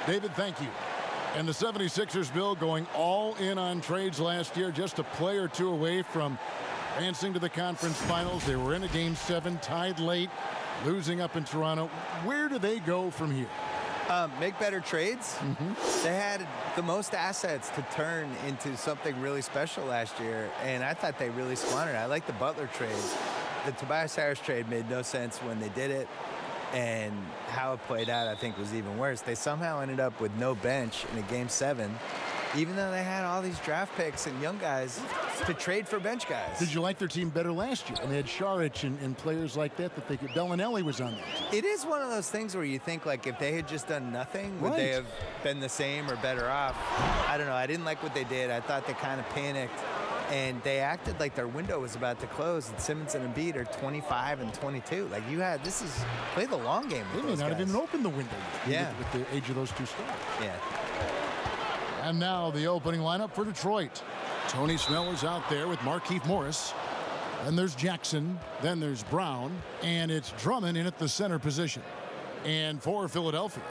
David, thank you. And the 76ers, Bill, going all in on trades last year, just a play or two away from advancing to the conference finals. They were in a Game 7, tied late, losing up in Toronto. Where do they go from here? Make better trades. They had the most assets to turn into something really special last year, and I thought they really squandered it. I like the Butler trade. The Tobias Harris trade made no sense when they did it, and how it played out, I think, was even worse. They somehow ended up with no bench in a Game 7, even though they had all these draft picks and young guys to trade for bench guys. Did you like their team better last year? And they had Šarić and players like that they could. Bellinelli was on that team. It is one of those things where you think, like, if they had just done nothing, would they have been the same or better off? I don't know. I didn't like what they did. I thought they kind of panicked, and they acted like their window was about to close, and Simmons and Embiid are 25 and 22. Like, play the long game with They may those not guys. have even opened the window yet with the age of those two stars. Yeah. And now the opening lineup for Detroit. Tony Snell is out there with Markieff Morris. Then there's Jackson. Then there's Brown. And it's Drummond in at the center position. And for Philadelphia,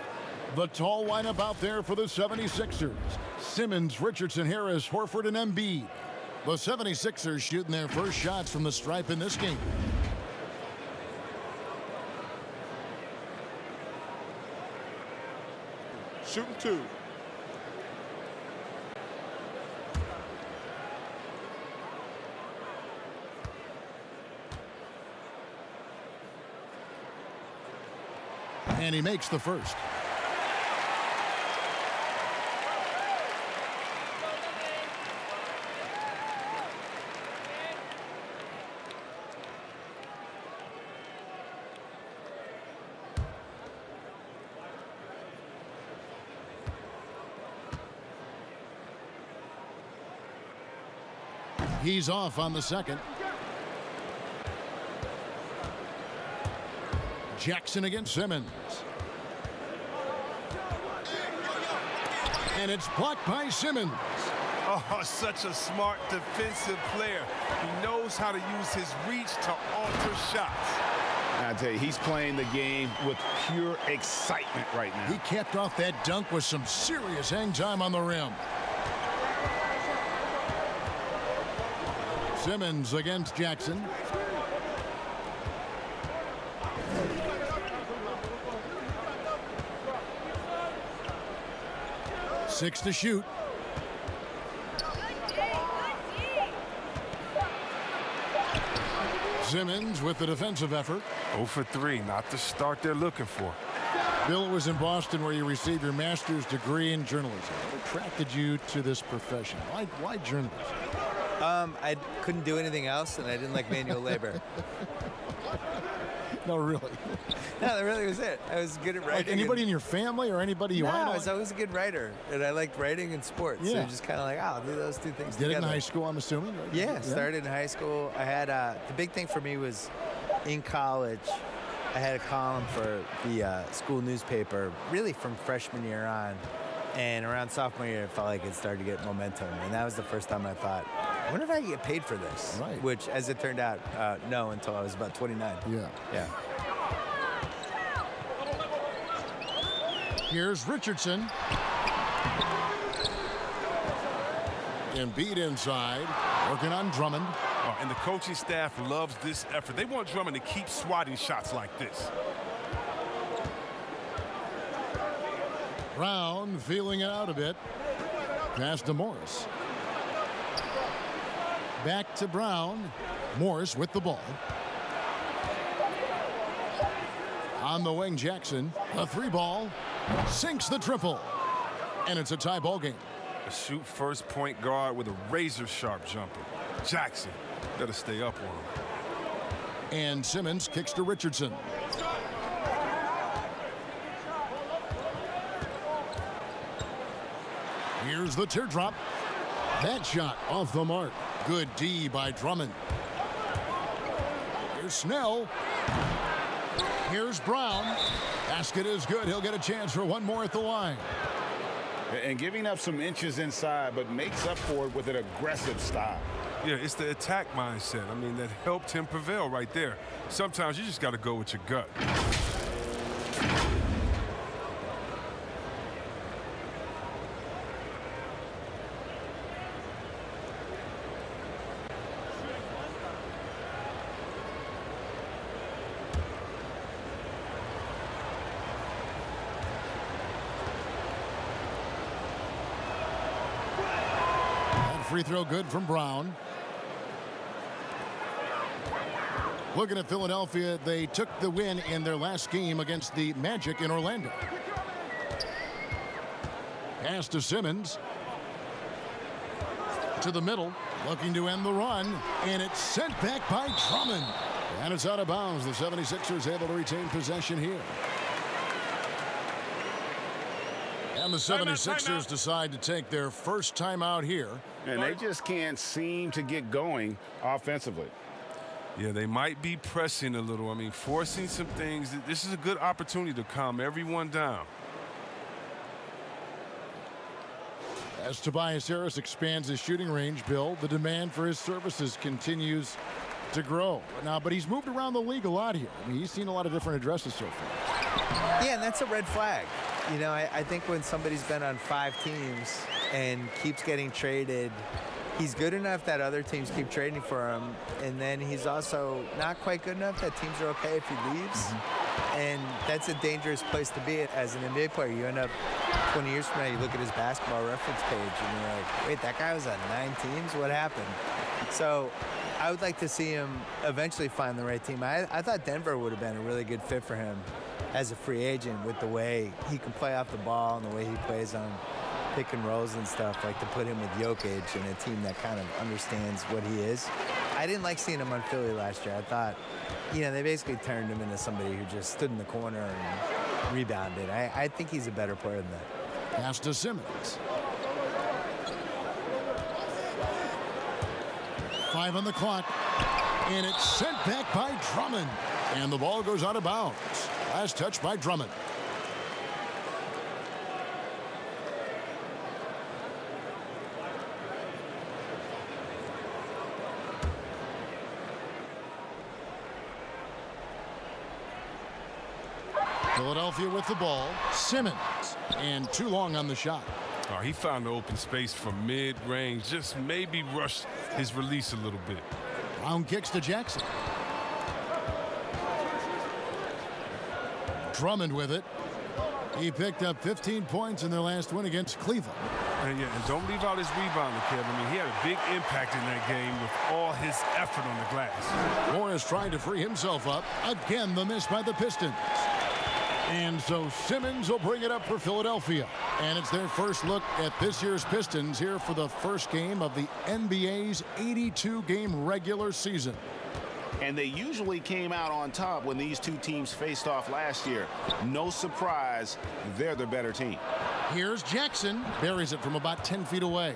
the tall lineup out there for the 76ers. Simmons, Richardson, Harris, Horford, and Embiid. The 76ers shooting their first shots from the stripe in this game. Shooting two. And he makes the first. He's off on the second. Jackson against Simmons. And it's blocked by Simmons. Oh, such a smart defensive player. He knows how to use his reach to alter shots. I tell you, he's playing the game with pure excitement right now. He capped off that dunk with some serious hang time on the rim. Simmons against Jackson. Six to shoot. Simmons with the defensive effort. 0 for 3, not the start they're looking for. Bill, it was in Boston where you received your master's degree in journalism. What attracted you to this profession? Why journalism? I couldn't do anything else, and I didn't like manual labor. No, really. No, that really was it. I was good at writing. Like anybody in your family or anybody you I know? was always a good writer, and I liked writing and sports. Yeah. So just kind of like, I'll do those two things Did together. it in high school, I'm assuming? Right? Yeah, started in high school. I had the big thing for me was in college. I had a column for the school newspaper, really from freshman year on. And around sophomore year, it felt like it started to get momentum. And that was the first time I thought, I wonder if I could get paid for this. Right. Which, as it turned out, no, until I was about 29. Yeah. Yeah. Here's Richardson. Embiid inside, working on Drummond. Oh, and the coaching staff loves this effort. They want Drummond to keep swatting shots like this. Brown feeling it out a bit. Pass to Morris. Back to Brown. Morris with the ball. On the wing, Jackson. A three ball. Sinks the triple. And it's a tie ball game. A shoot first point guard with a razor-sharp jumper. Jackson, gotta stay up on him. And Simmons kicks to Richardson. Here's the teardrop. That shot off the mark. Good D by Drummond. Here's Snell. Here's Brown. Basket is good. He'll get a chance for one more at the line. And giving up some inches inside, but makes up for it with an aggressive style. Yeah, it's the attack mindset. I mean, that helped him prevail right there. Sometimes you just got to go with your gut. free throw good from Brown. Looking at Philadelphia, they took the win in their last game against the Magic in Orlando. Pass to Simmons. To the middle, looking to end the run, and it's sent back by Drummond. And it's out of bounds. The 76ers able to retain possession here. And the 76ers decide to take their first timeout here. And they just can't seem to get going offensively. Yeah, they might be pressing a little. I mean, forcing some things. This is a good opportunity to calm everyone down. As Tobias Harris expands his shooting range, Bill, the demand for his services continues to grow. Now, but he's moved around the league a lot here. I mean, he's seen a lot of different addresses so far. Yeah, and that's a red flag. You know, I think when somebody's been on 5 teams and keeps getting traded, he's good enough that other teams keep trading for him, and then he's also not quite good enough that teams are okay if he leaves. And that's a dangerous place to be as an NBA player. You end up 20 years from now, you look at his basketball reference page, and you're like, wait, that guy was on 9 teams? What happened? So I would like to see him eventually find the right team. I thought Denver would have been a really good fit for him as a free agent with the way he can play off the ball and the way he plays on pick and rolls and stuff, like to put him with Jokic and a team that kind of understands what he is. I didn't like seeing him on Philly last year. I thought, you know, they basically turned him into somebody who just stood in the corner and rebounded. I think he's a better player than that. Pass to Simmons. 5 on the clock. And it's sent back by Drummond. And the ball goes out of bounds. Last touch by Drummond. Philadelphia with the ball. Simmons. And too long on the shot. Oh, he found the open space from mid-range. Just maybe rush his release a little bit. Brown kicks to Jackson. Drummond with it. He picked up 15 points in their last win against Cleveland. And don't leave out his rebounding, Kevin. I mean, he had a big impact in that game with all his effort on the glass. Morris trying to free himself up. Again, the miss by the Pistons. And so Simmons will bring it up for Philadelphia. And it's their first look at this year's Pistons here for the first game of the NBA's 82-game regular season. And they usually came out on top when these two teams faced off last year. No surprise, they're the better team. Here's Jackson. Buries it from about 10 feet away.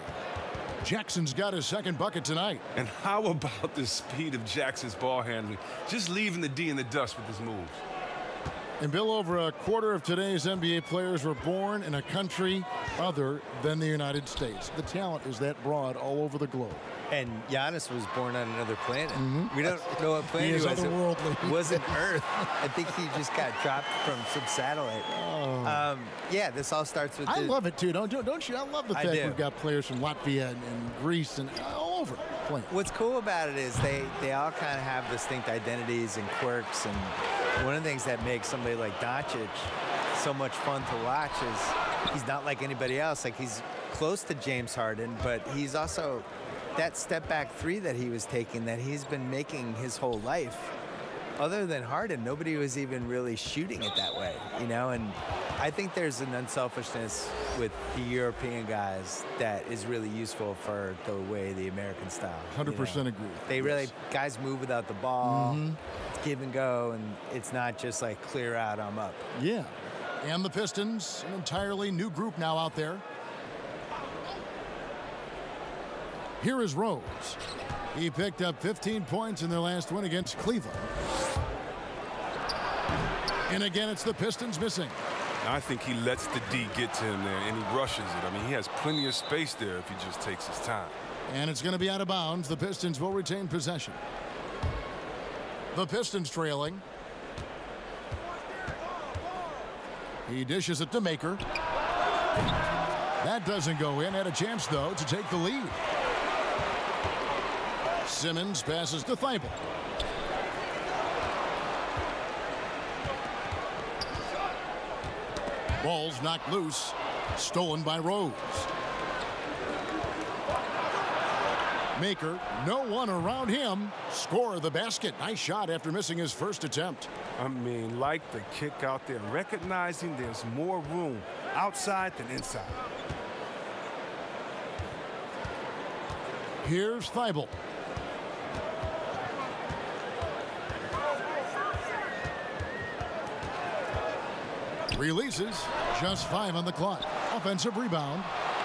Jackson's got his second bucket tonight. And how about the speed of Jackson's ball handling? Just leaving the D in the dust with his moves. And Bill, over a quarter of today's NBA players were born in a country other than the United States. The talent is that broad all over the globe. And Giannis was born on another planet. We don't know what planet He is he was. otherworldly. It wasn't Earth. I think he just got dropped from some satellite. Yeah, this all starts with. I love it too, don't you? I love the fact we've got players from Latvia and Greece and all over playing. What's cool about it is they all kind of have distinct identities and quirks, and one of the things that makes somebody like Doncic so much fun to watch is he's not like anybody else. Like, he's close to James Harden, but he's also that step back three that he was taking that he's been making his whole life. Other than Harden, nobody was even really shooting it that way, you know? And I think there's an unselfishness with the European guys that is really useful for the way the American style. 100% agree. They really, guys move without the ball, it's give and go, and it's not just like clear out, I'm up. Yeah. And the Pistons, an entirely new group now out there. Here is Rose. He picked up 15 points in their last win against Cleveland. And again, it's the Pistons missing. I think he lets the D get to him there, and he rushes it. I mean, he has plenty of space there if he just takes his time. And it's going to be out of bounds. The Pistons will retain possession. The Pistons trailing. He dishes it to Maker. That doesn't go in. Had a chance, though, to take the lead. Simmons passes to Thibault. Ball's knocked loose. Stolen by Rose. Maker, no one around him. Score the basket. Nice shot after missing his first attempt. I mean, like the kick out there, recognizing there's more room outside than inside. Here's Thibault. Releases. Just 5 on the clock. Offensive rebound.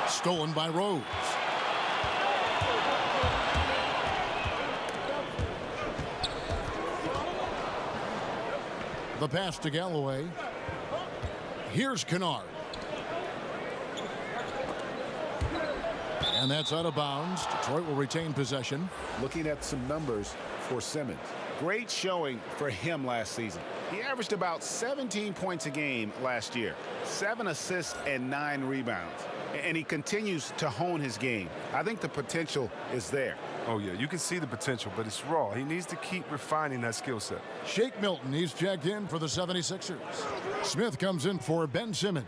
Stolen by Rose. The pass to Galloway. Here's Kennard. And that's out of bounds. Detroit will retain possession. Looking at some numbers for Simmons. Great showing for him last season. He averaged about 17 points a game last year, 7 assists and 9 rebounds. And he continues to hone his game. I think the potential is there. Oh, yeah, you can see the potential, but it's raw. He needs to keep refining that skill set. Shake Milton, he's checked in for the 76ers. Smith comes in for Ben Simmons.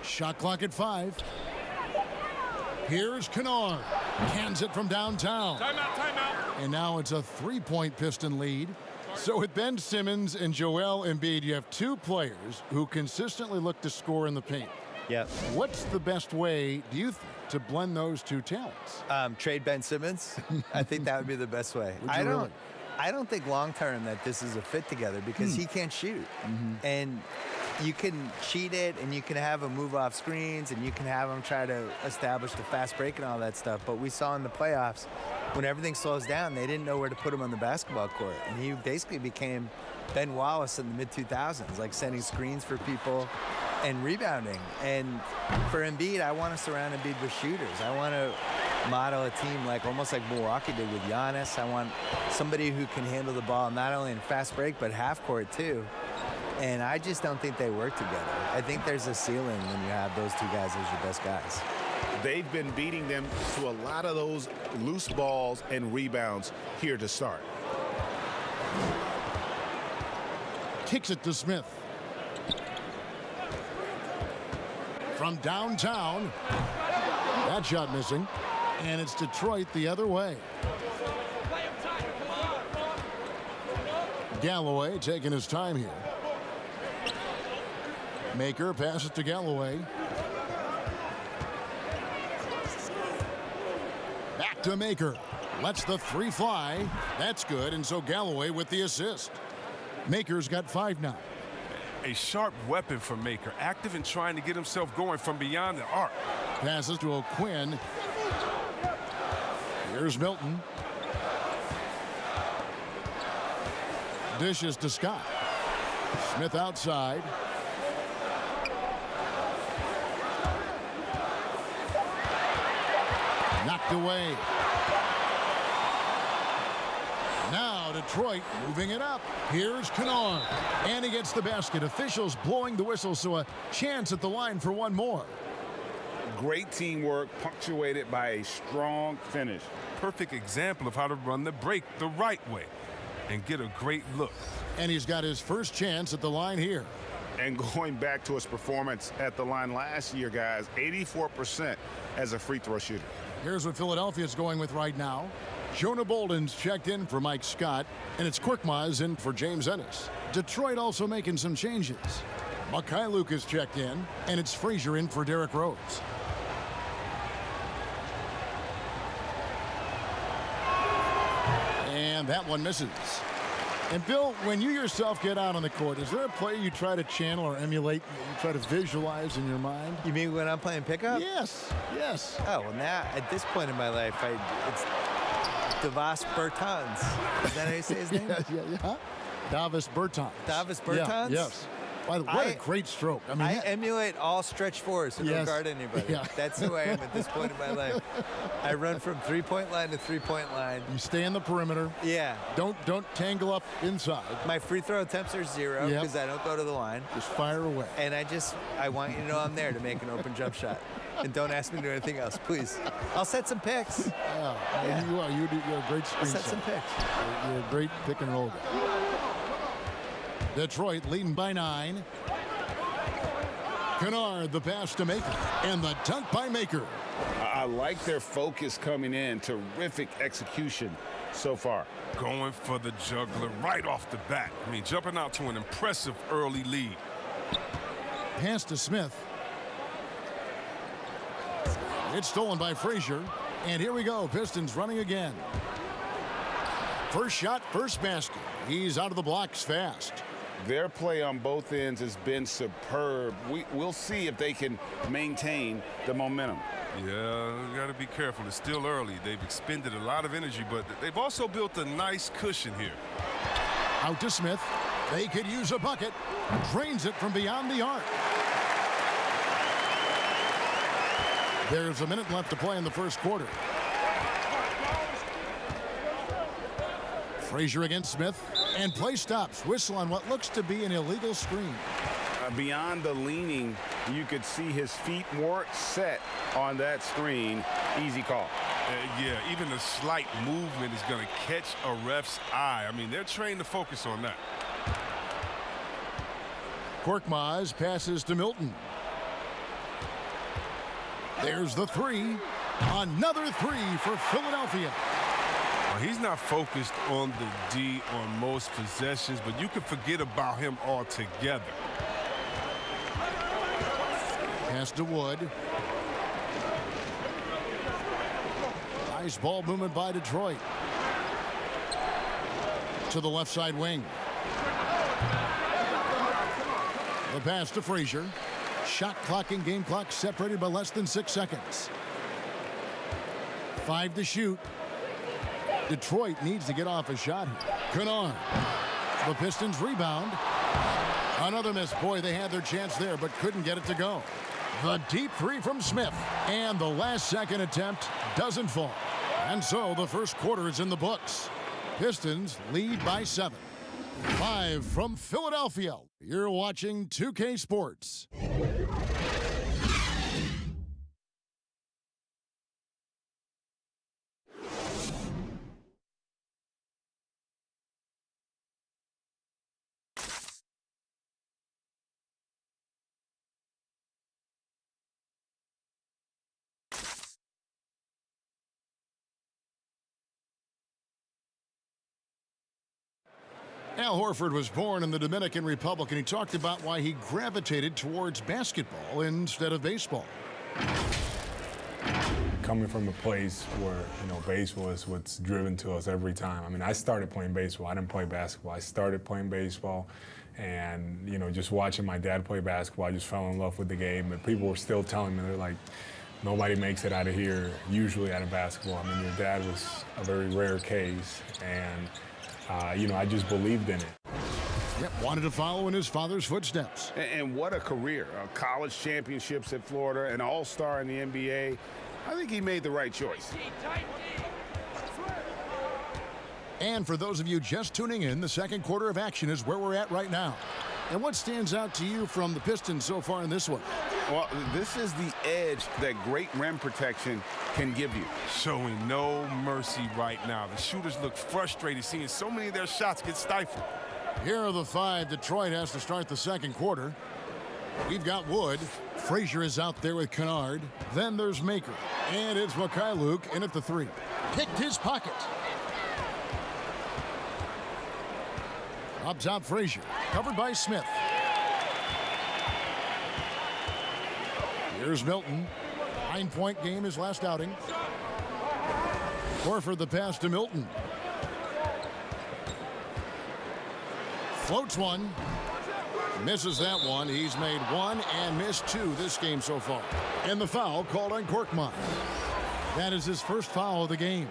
Shot clock at 5. Here's Kennard. Cans it from downtown. Timeout. And now it's a 3-point Piston lead. So with Ben Simmons and Joel Embiid, you have 2 players who consistently look to score in the paint. Yep. What's the best way, do you think, to blend those 2 talents? Trade Ben Simmons. I think that would be the best way. I don't think long term that this is a fit together because he can't shoot. And you can cheat it and you can have him move off screens and you can have him try to establish the fast break and all that stuff. But we saw in the playoffs, when everything slows down, they didn't know where to put him on the basketball court. And he basically became Ben Wallace in the mid-2000s, like sending screens for people and rebounding. And for Embiid, I want to surround Embiid with shooters. I want to model a team like almost like Milwaukee did with Giannis. I want somebody who can handle the ball not only in fast break but half court too. And I just don't think they work together. I think there's a ceiling when you have those 2 guys as your best guys. They've been beating them to a lot of those loose balls and rebounds here to start. Kicks it to Smith. From downtown. That shot missing. And it's Detroit the other way. Galloway taking his time here. Maker passes to Galloway. Back to Maker. Lets the 3 fly. That's good. And so Galloway with the assist. Maker's got 5 now. A sharp weapon for Maker, active in trying to get himself going from beyond the arc. Passes to O'Quinn. Here's Milton. Dishes to Scott. Smith outside. Knocked away. Now Detroit moving it up. Here's Kennard. And he gets the basket. Officials blowing the whistle, so a chance at the line for one more. Great teamwork punctuated by a strong finish. Perfect example of how to run the break the right way and get a great look. And he's got his first chance at the line here. And going back to his performance at the line last year, guys, 84% as a free throw shooter. Here's what Philadelphia's going with right now. Jonah Bolden's checked in for Mike Scott, and it's Korkmaz in for James Ennis. Detroit also making some changes. Mikhailuk is checked in, and it's Frazier in for Derrick Rose. And that one misses. And Bill, when you yourself get out on the court, is there a play you try to channel or emulate, you try to visualize in your mind? You mean when I'm playing pickup? Yes, yes. Oh, well now, at this point in my life, it's Davis Bertans. Is that how you say his name? Yeah. Davis Bertans. Davis Bertans? Yeah, yes. By the way, what a great stroke. I mean, I emulate all stretch fours who don't guard anybody. Yeah. That's who I am at this point in my life. I run from three-point line to three-point line. You stay in the perimeter. Yeah. Don't tangle up inside. My free throw attempts are 0 because I don't go to the line. Just fire away. And I want you to know I'm there to make an open jump shot. And don't ask me to do anything else, please. I'll set some picks. Yeah. You are. You're a great screen I'll set some picks. You're a great pick and roll guy. Detroit leading by 9. Kennard, the pass to Maker, and the dunk by Maker. I like their focus coming in. Terrific execution so far. Going for the juggler right off the bat. I mean, jumping out to an impressive early lead. Pass to Smith. It's stolen by Frazier. And here we go. Pistons running again. First shot, first basket. He's out of the blocks fast. Their play on both ends has been superb. We'll see if they can maintain the momentum. Yeah, you got to be careful. It's still early. They've expended a lot of energy, but they've also built a nice cushion here. Out to Smith. They could use a bucket. Drains it from beyond the arc. There's a minute left to play in the first quarter. Frazier against Smith. And play stops. Whistle on what looks to be an illegal screen. Beyond the leaning, you could see his feet weren't set on that screen. Easy call. Yeah, even a slight movement is going to catch a ref's eye. I mean, they're trained to focus on that. Korkmaz passes to Milton. There's the three. Another three for Philadelphia. Well, he's not focused on the D on most possessions, but you can forget about him altogether. Pass to Wood. Nice ball movement by Detroit. To the left side wing. The pass to Frazier. Shot clock and game clock separated by less than 6 seconds. 5 to shoot. Detroit needs to get off a shot here. Kennard. The Pistons rebound. Another miss. Boy, they had their chance there, but couldn't get it to go. The deep three from Smith. And the last second attempt doesn't fall. And so the first quarter is in the books. Pistons lead by 7. Live from Philadelphia, you're watching 2K Sports. Al Horford was born in the Dominican Republic, and he talked about why he gravitated towards basketball instead of baseball. Coming from a place where, baseball is what's driven to us every time. I mean, I started playing baseball. I didn't play basketball. I started playing baseball, and, just watching my dad play basketball, I just fell in love with the game. But people were still telling me, they're like, nobody makes it out of here, usually out of basketball. I mean, your dad was a very rare case, and I just believed in it. Yep, wanted to follow in his father's footsteps. And what a career. College championships at Florida, an all-star in the NBA. I think he made the right choice. And for those of you just tuning in, the second quarter of action is where we're at right now. And what stands out to you from the Pistons so far in this one? Well, this is the edge that great rim protection can give you. Showing no mercy right now. The shooters look frustrated seeing so many of their shots get stifled. Here are the 5 Detroit has to start the second quarter. We've got Wood. Frazier is out there with Kennard. Then there's Maker. And it's Mikhailuk in at the 3. Picked his pocket. Up top, Frazier. Covered by Smith. Here's Milton. 9-point game his last outing. Horford the pass to Milton. Floats one. Misses that one. He's made 1 and missed 2 this game so far. And the foul called on Korkmaz. That is his first foul of the game.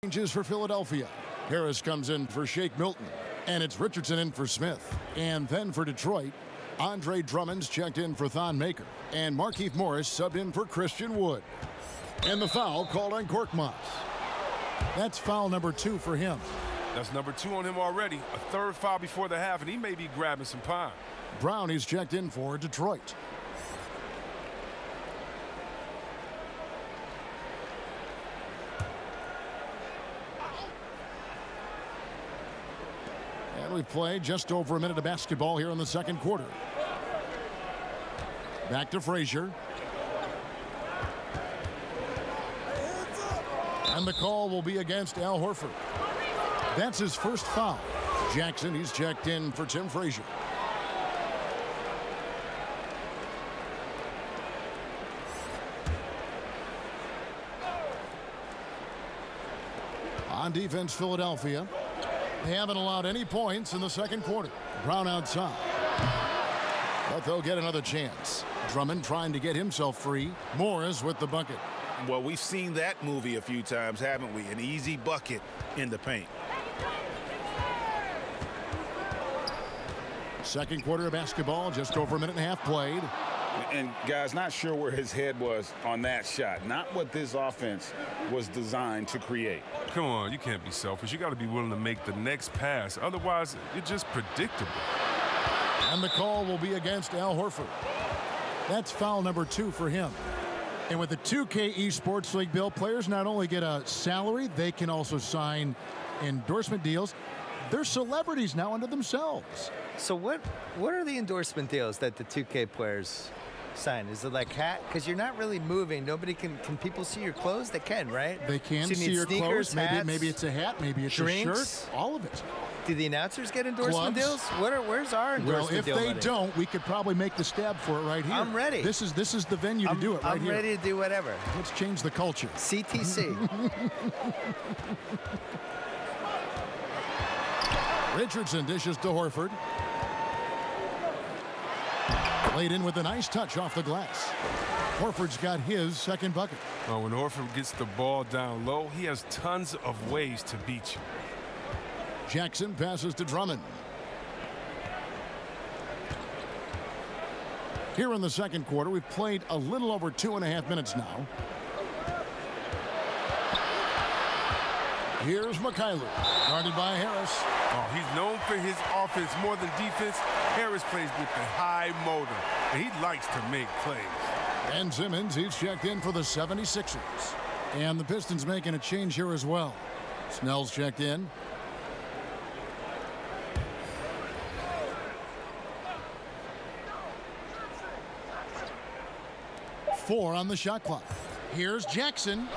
Changes for Philadelphia. Harris comes in for Shake Milton. And it's Richardson in for Smith. And then for Detroit, Andre Drummond's checked in for Thon Maker. And Markieff Morris subbed in for Christian Wood. And the foul called on Korkmaz. That's foul number 2 for him. That's number 2 on him already. A third foul before the half, and he may be grabbing some pine. Brown is checked in for Detroit. And we've played just over a minute of basketball here in the second quarter. Back to Frazier. And the call will be against Al Horford. That's his first foul. Jackson, he's checked in for Tim Frazier. On defense, Philadelphia. They haven't allowed any points in the second quarter. Brown outside. But they'll get another chance. Drummond trying to get himself free. Morris with the bucket. Well, we've seen that movie a few times, haven't we? An easy bucket in the paint. Second quarter of basketball, just over a minute and a half played. And, guys, not sure where his head was on that shot. Not what this offense was designed to create. Come on, you can't be selfish. You got to be willing to make the next pass. Otherwise, you're just predictable. And the call will be against Al Horford. That's foul number 2 for him. And with the 2K Esports League, Bill, players not only get a salary, they can also sign endorsement deals. They're celebrities now unto themselves. So what are the endorsement deals that the 2K players sign? Is it like hat? Because you're not really moving. Nobody can people see your clothes? They can, right? They can so you see need your sneakers, clothes. hats, Maybe it's a hat. Maybe it's drinks, a shirt. All of it. Do the announcers get endorsement Gloves. deals? Where's our endorsement Well, if deal they money? don't, we could probably make the stab for it right here. I'm ready. This is the venue to do it right I'm here. ready to do whatever. Let's change the culture. CTC. Richardson dishes to Horford. Laid in with a nice touch off the glass. Horford's got his second bucket. Well, when Horford gets the ball down low, he has tons of ways to beat you. Jackson passes to Drummond. Here in the second quarter, we've played a little over 2.5 minutes now. Here's Mikhailuk, guarded by Harris. Oh, he's known for his offense more than defense. Harris plays with the high motor, and he likes to make plays. Ben Simmons, he's checked in for the 76ers. And the Pistons making a change here as well. Snell's checked in. Four on the shot clock. Here's Jackson.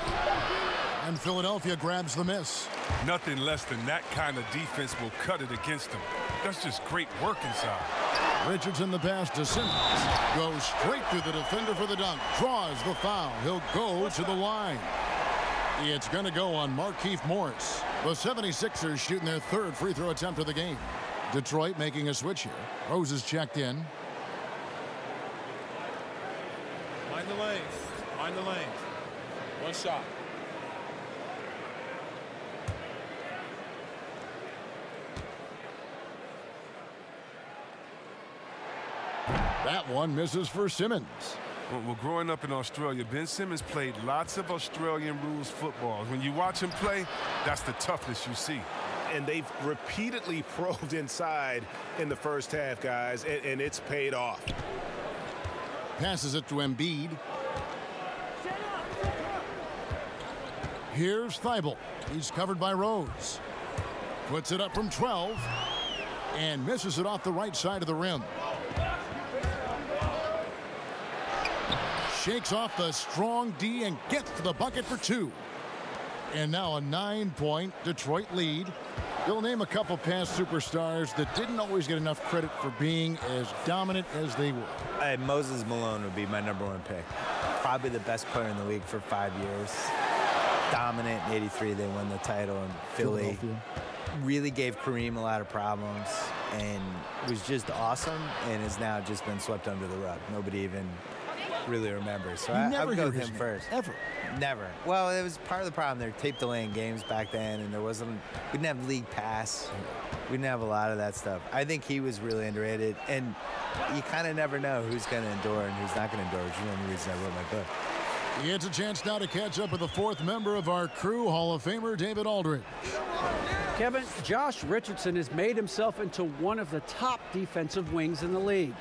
And Philadelphia grabs the miss. Nothing less than that kind of defense will cut it against them. That's just great work inside. Richardson the pass to Simmons. Goes straight through the defender for the dunk. Draws the foul. He'll go to the line. It's going to go on Markieff Morris. The 76ers shooting their third free throw attempt of the game. Detroit making a switch here. Rose is checked in. Mind the lanes. Mind the lanes. One shot. That one misses for Simmons. Well, growing up in Australia, Ben Simmons played lots of Australian rules football. When you watch him play, that's the toughness you see. And they've repeatedly probed inside in the first half, guys, and it's paid off. Passes it to Embiid. Here's Thibault. He's covered by Rose. Puts it up from 12 and misses it off the right side of the rim. Shakes off the strong D and gets to the bucket for 2. And now a 9-point Detroit lead. They'll name a couple past superstars that didn't always get enough credit for being as dominant as they were. Moses Malone would be my #1 pick. Probably the best player in the league for 5 years. Dominant in '83. They won the title in Philly. Really gave Kareem a lot of problems and was just awesome and has now just been swept under the rug. Nobody even really remembers. So I would go with him first. Ever. Never. Well, it was part of the problem. They were tape delaying games back then, and we didn't have league pass. We didn't have a lot of that stuff. I think he was really underrated, and you kind of never know who's going to endure and who's not going to endure, which is one of the reasons I wrote my book. It's a chance now to catch up with the fourth member of our crew, Hall of Famer David Aldridge. Kevin, Josh Richardson has made himself into one of the top defensive wings in the league.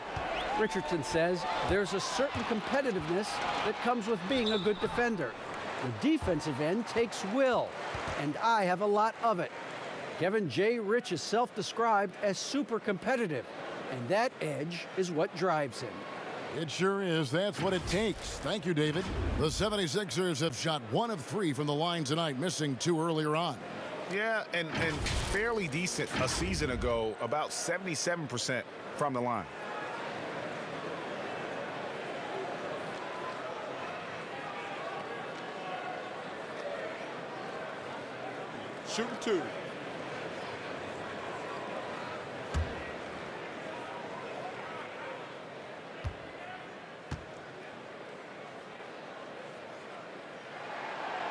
Richardson says there's a certain competitiveness that comes with being a good defender. The defensive end takes will, and I have a lot of it. Kevin J. Rich is self-described as super competitive, and that edge is what drives him. It sure is. That's what it takes. Thank you, David. The 76ers have shot 1 of 3 from the line tonight, missing 2 earlier on. Yeah, and fairly decent a season ago, about 77% from the line. Shooting 2.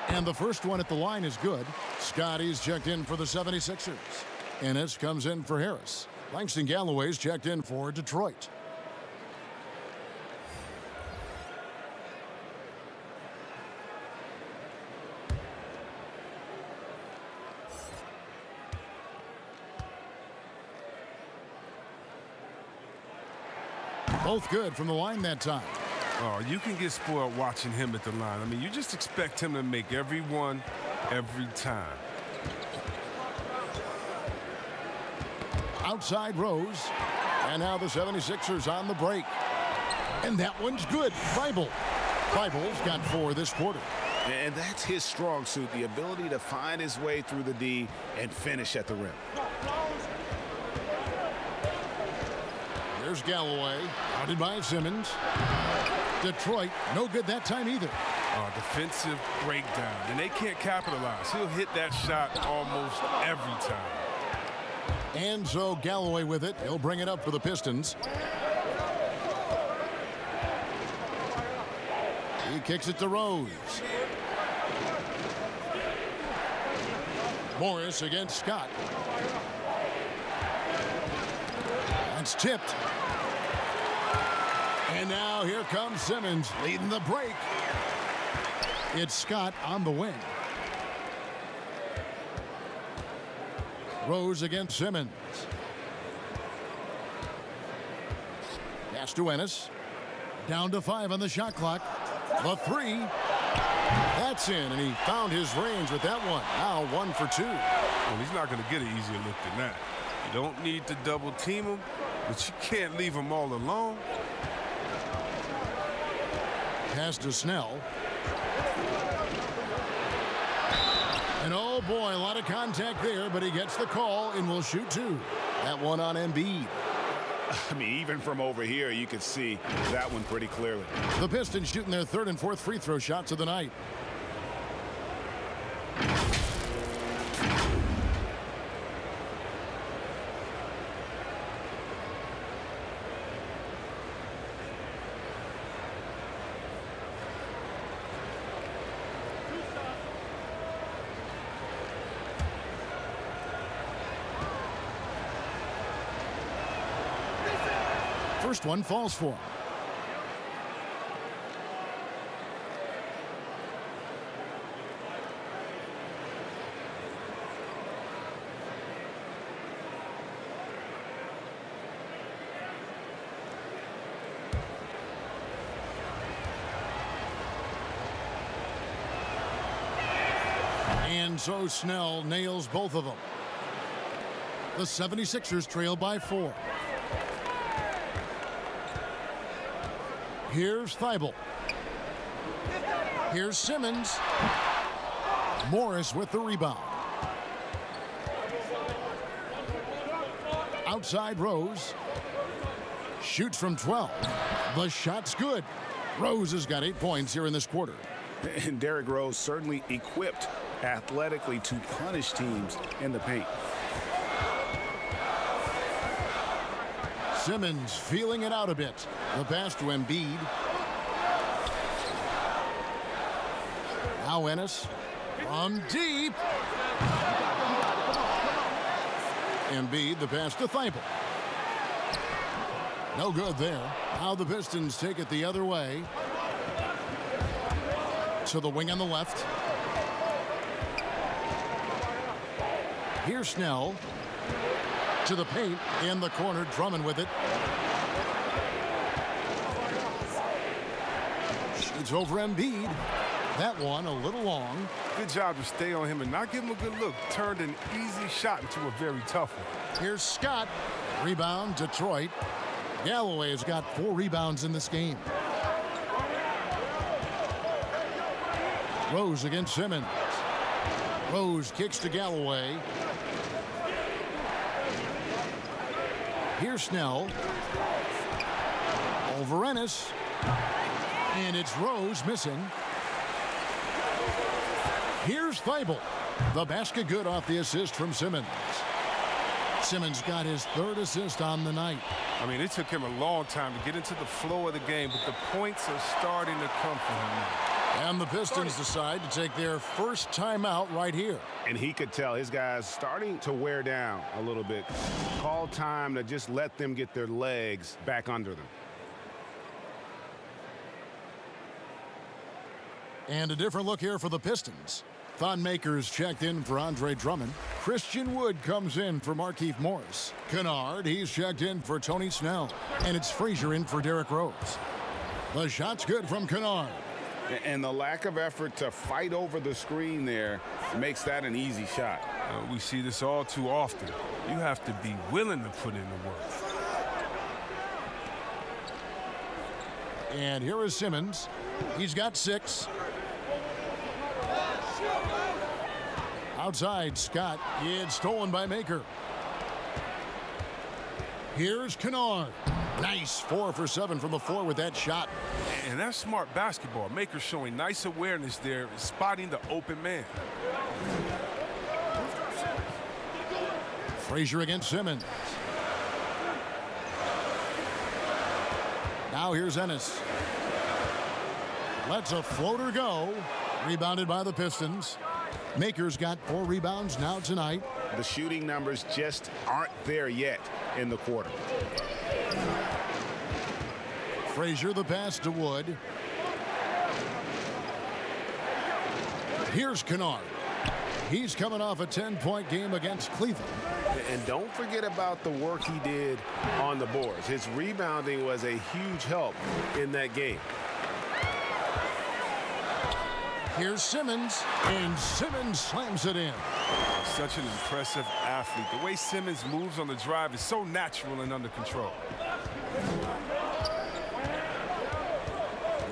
And the first one at the line is good. Scotty's checked in for the 76ers. Ennis comes in for Harris. Langston Galloway's checked in for Detroit. Both good from the line that time. Oh, you can get spoiled watching him at the line. I mean, you just expect him to make every one, every time. Outside Rose. And now the 76ers on the break. And that one's good. Feibel's got 4 this quarter. And that's his strong suit, the ability to find his way through the D and finish at the rim. There's Galloway. Guarded by Simmons. Detroit, no good that time either. Defensive breakdown, and they can't capitalize. He'll hit that shot almost every time. And so Galloway with it. He'll bring it up for the Pistons. He kicks it to Rose. Morris against Scott. That's tipped. And now here comes Simmons leading the break. It's Scott on the wing. Rose against Simmons. Pass to Ennis. Down to 5 on the shot clock. The 3. That's in, and he found his range with that one. Now 1 for 2. Well, he's not going to get an easier look than that. You don't need to double team him, but you can't leave him all alone. Pass to Snell. And oh boy, a lot of contact there, but he gets the call and will shoot 2. That one on Embiid. I mean, even from over here, you can see that one pretty clearly. The Pistons shooting their 3rd and 4th free throw shots of the night. First one falls for him. And so Snell nails both of them. The 76ers trail by 4. Here's Feibel. Here's Simmons. Morris with the rebound. Outside Rose. Shoots from 12. The shot's good. Rose has got 8 points here in this quarter. And Derrick Rose certainly equipped athletically to punish teams in the paint. Simmons feeling it out a bit. The pass to Embiid. Now Ennis from deep. Embiid, the pass to Feibel. No good there. Now the Pistons take it the other way. To the wing on the left. Here's Snell. To the paint in the corner. Drummond with it. Shoots over Embiid. That one a little long. Good job to stay on him and not give him a good look. Turned an easy shot into a very tough one. Here's Scott. Rebound, Detroit. Galloway has got 4 rebounds in this game. Rose against Simmons. Rose kicks to Galloway. Here's Snell. Over Ennis. And it's Rose missing. Here's Thibault. The basket good off the assist from Simmons. Simmons got his 3rd assist on the night. I mean, it took him a long time to get into the flow of the game, but the points are starting to come for him now. And the Pistons decide to take their first timeout right here. And he could tell his guys starting to wear down a little bit. Call time to just let them get their legs back under them. And a different look here for the Pistons. Thon Maker's checked in for Andre Drummond. Christian Wood comes in for Markieff Morris. Kennard, he's checked in for Tony Snell. And it's Frazier in for Derrick Rose. The shot's good from Kennard. And the lack of effort to fight over the screen there makes that an easy shot. We see this all too often. You have to be willing to put in the work. And here is Simmons. He's got 6. Outside, Scott. It's stolen by Maker. Here's Kennard. Nice 4 for 7 from the floor with that shot. And that's smart basketball. Maker showing nice awareness there, spotting the open man. Frazier against Simmons. Now here's Ennis. Lets a floater go. Rebounded by the Pistons. Maker's got 4 rebounds now tonight. The shooting numbers just aren't there yet in the quarter. Frazier the pass to Wood. Here's Kennard. He's coming off a 10-point game against Cleveland. And don't forget about the work he did on the boards. His rebounding was a huge help in that game. Here's Simmons, and Simmons slams it in. Such an impressive athlete. The way Simmons moves on the drive is so natural and under control.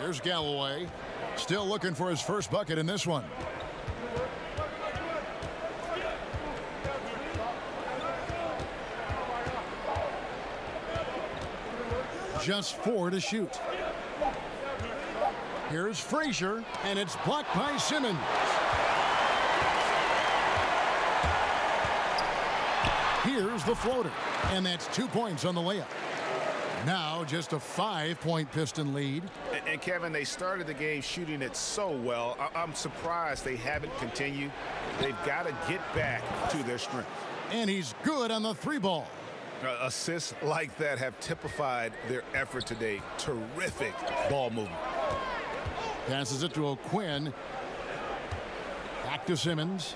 Here's Galloway, still looking for his first bucket in this one. Just 4 to shoot. Here's Frazier, and it's blocked by Simmons. Here's the floater, and that's 2 points on the layup. Now just a 5-point Piston lead. And Kevin, they started the game shooting it so well. I'm surprised they haven't continued. They've got to get back to their strength. And he's good on the 3-ball. Assists like that have typified their effort today. Terrific ball movement. Passes it to O'Quinn. Back to Simmons.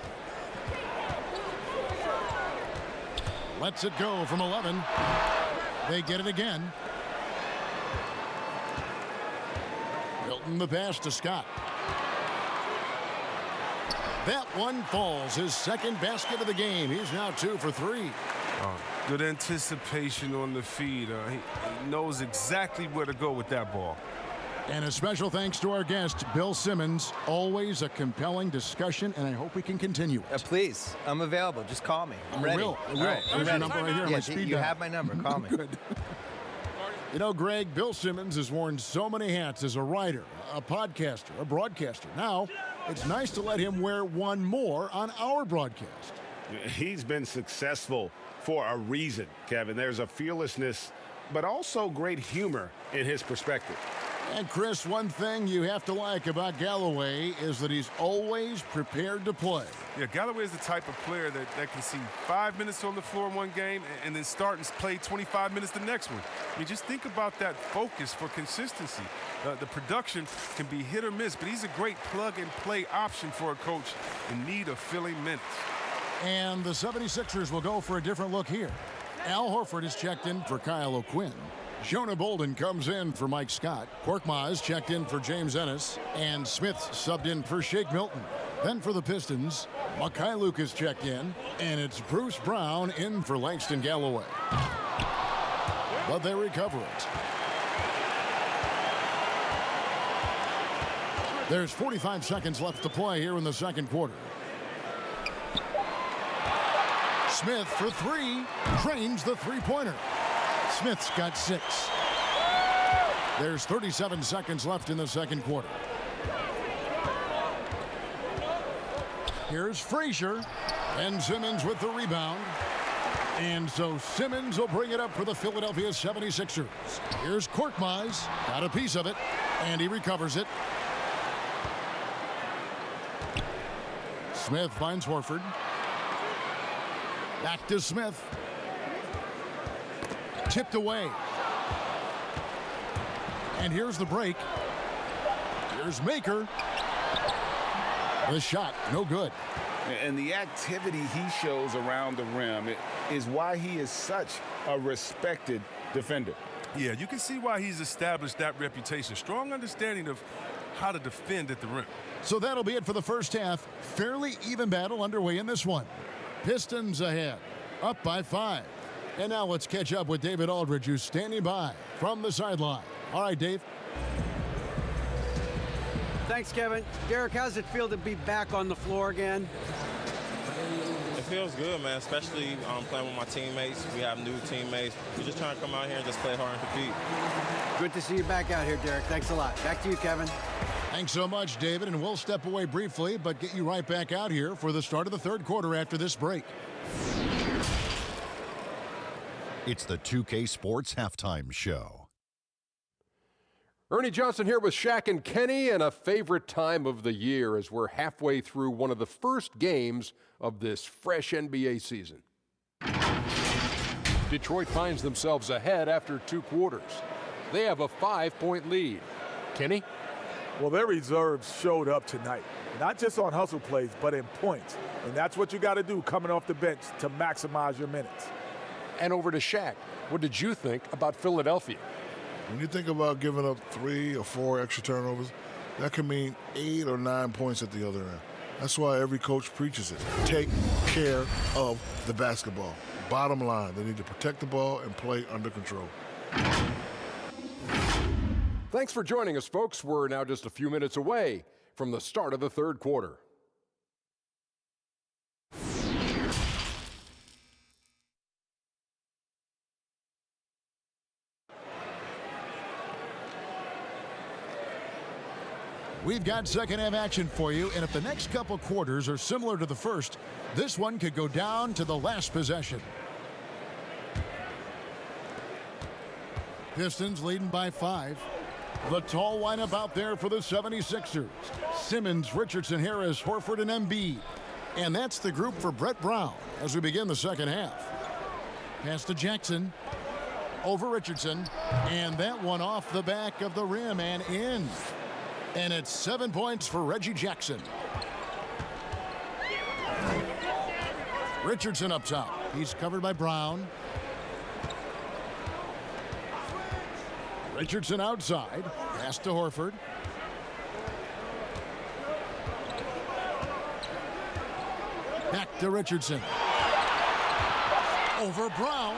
Lets it go from 11. They get it again. Milton the pass to Scott. That one falls. His second basket of the game. He's now 2 for 3. Good anticipation on the feed. He knows exactly where to go with that ball. And a special thanks to our guest, Bill Simmons. Always a compelling discussion, and I hope we can continue it. Please, I'm available. Just call me. I'm ready. I will. All right, There's your number right here on my speed you dial. have my number. Call me. Good. You know, Greg, Bill Simmons has worn so many hats as a writer, a podcaster, a broadcaster. Now, it's nice to let him wear one more on our broadcast. He's been successful for a reason, Kevin. There's a fearlessness, but also great humor in his perspective. And, Chris, one thing you have to like about Galloway is that he's always prepared to play. Yeah, Galloway is the type of player that can see 5 minutes on the floor in one game and then start and play 25 minutes the next one. I mean, just think about that focus for consistency. The production can be hit or miss, but he's a great plug-and-play option for a coach in need of filling minutes. And the 76ers will go for a different look here. Al Horford is checked in for Kyle O'Quinn. Jonah Bolden comes in for Mike Scott. Korkmaz checked in for James Ennis. And Smith subbed in for Shake Milton. Then for the Pistons, Mikhailuk is checked in. And it's Bruce Brown in for Langston Galloway. but they recover it. There's 45 seconds left to play here in the second quarter. Smith for three, drains the three-pointer. Smith's got 6. There's 37 seconds left in the second quarter. Here's Frazier, and Simmons with the rebound. And so Simmons will bring it up for the Philadelphia 76ers. Here's Korkmaz, got a piece of it, and he recovers it. Smith finds Horford. Back to Smith. Tipped away. And here's the break. Here's Maker. The shot, no good. And the activity he shows around the rim is why he is such a respected defender. Yeah, you can see why he's established that reputation. Strong understanding of how to defend at the rim. So that'll be it for the first half. Fairly even battle underway in this one. Pistons ahead, up by 5. And now let's catch up with David Aldridge, who's standing by from the sideline. All right, Dave. Thanks, Kevin. Derek, how's it feel to be back on the floor again? It feels good, man, especially playing with my teammates. We have new teammates. We're just trying to come out here and just play hard and compete. Good to see you back out here, Derek. Thanks a lot. Back to you, Kevin. Thanks so much, David, and we'll step away briefly, but get you right back out here for the start of the third quarter after this break. It's the 2K Sports Halftime Show. Ernie Johnson here with Shaq and Kenny, and a favorite time of the year as we're halfway through one of the first games of this fresh NBA season. Detroit finds themselves ahead after 2 quarters. They have a 5-point lead. Kenny? Well, their reserves showed up tonight, not just on hustle plays, but in points. And that's what you got to do coming off the bench to maximize your minutes. And over to Shaq. What did you think about Philadelphia? When you think about giving up 3 or 4 extra turnovers, that can mean 8 or 9 points at the other end. That's why every coach preaches it. Take care of the basketball. Bottom line, they need to protect the ball and play under control. Thanks for joining us, folks. We're now just a few minutes away from the start of the third quarter. We've got second half action for you, and if the next couple quarters are similar to the first, this one could go down to the last possession. Pistons leading by 5. The tall lineup out there for the 76ers. Simmons, Richardson, Harris, Horford, and Embiid. And that's the group for Brett Brown as we begin the second half. Pass to Jackson. Over Richardson. And that one off the back of the rim and in. And it's 7 points for Reggie Jackson. Richardson up top. He's covered by Brown. Richardson outside. Pass to Horford. Back to Richardson. Over Brown.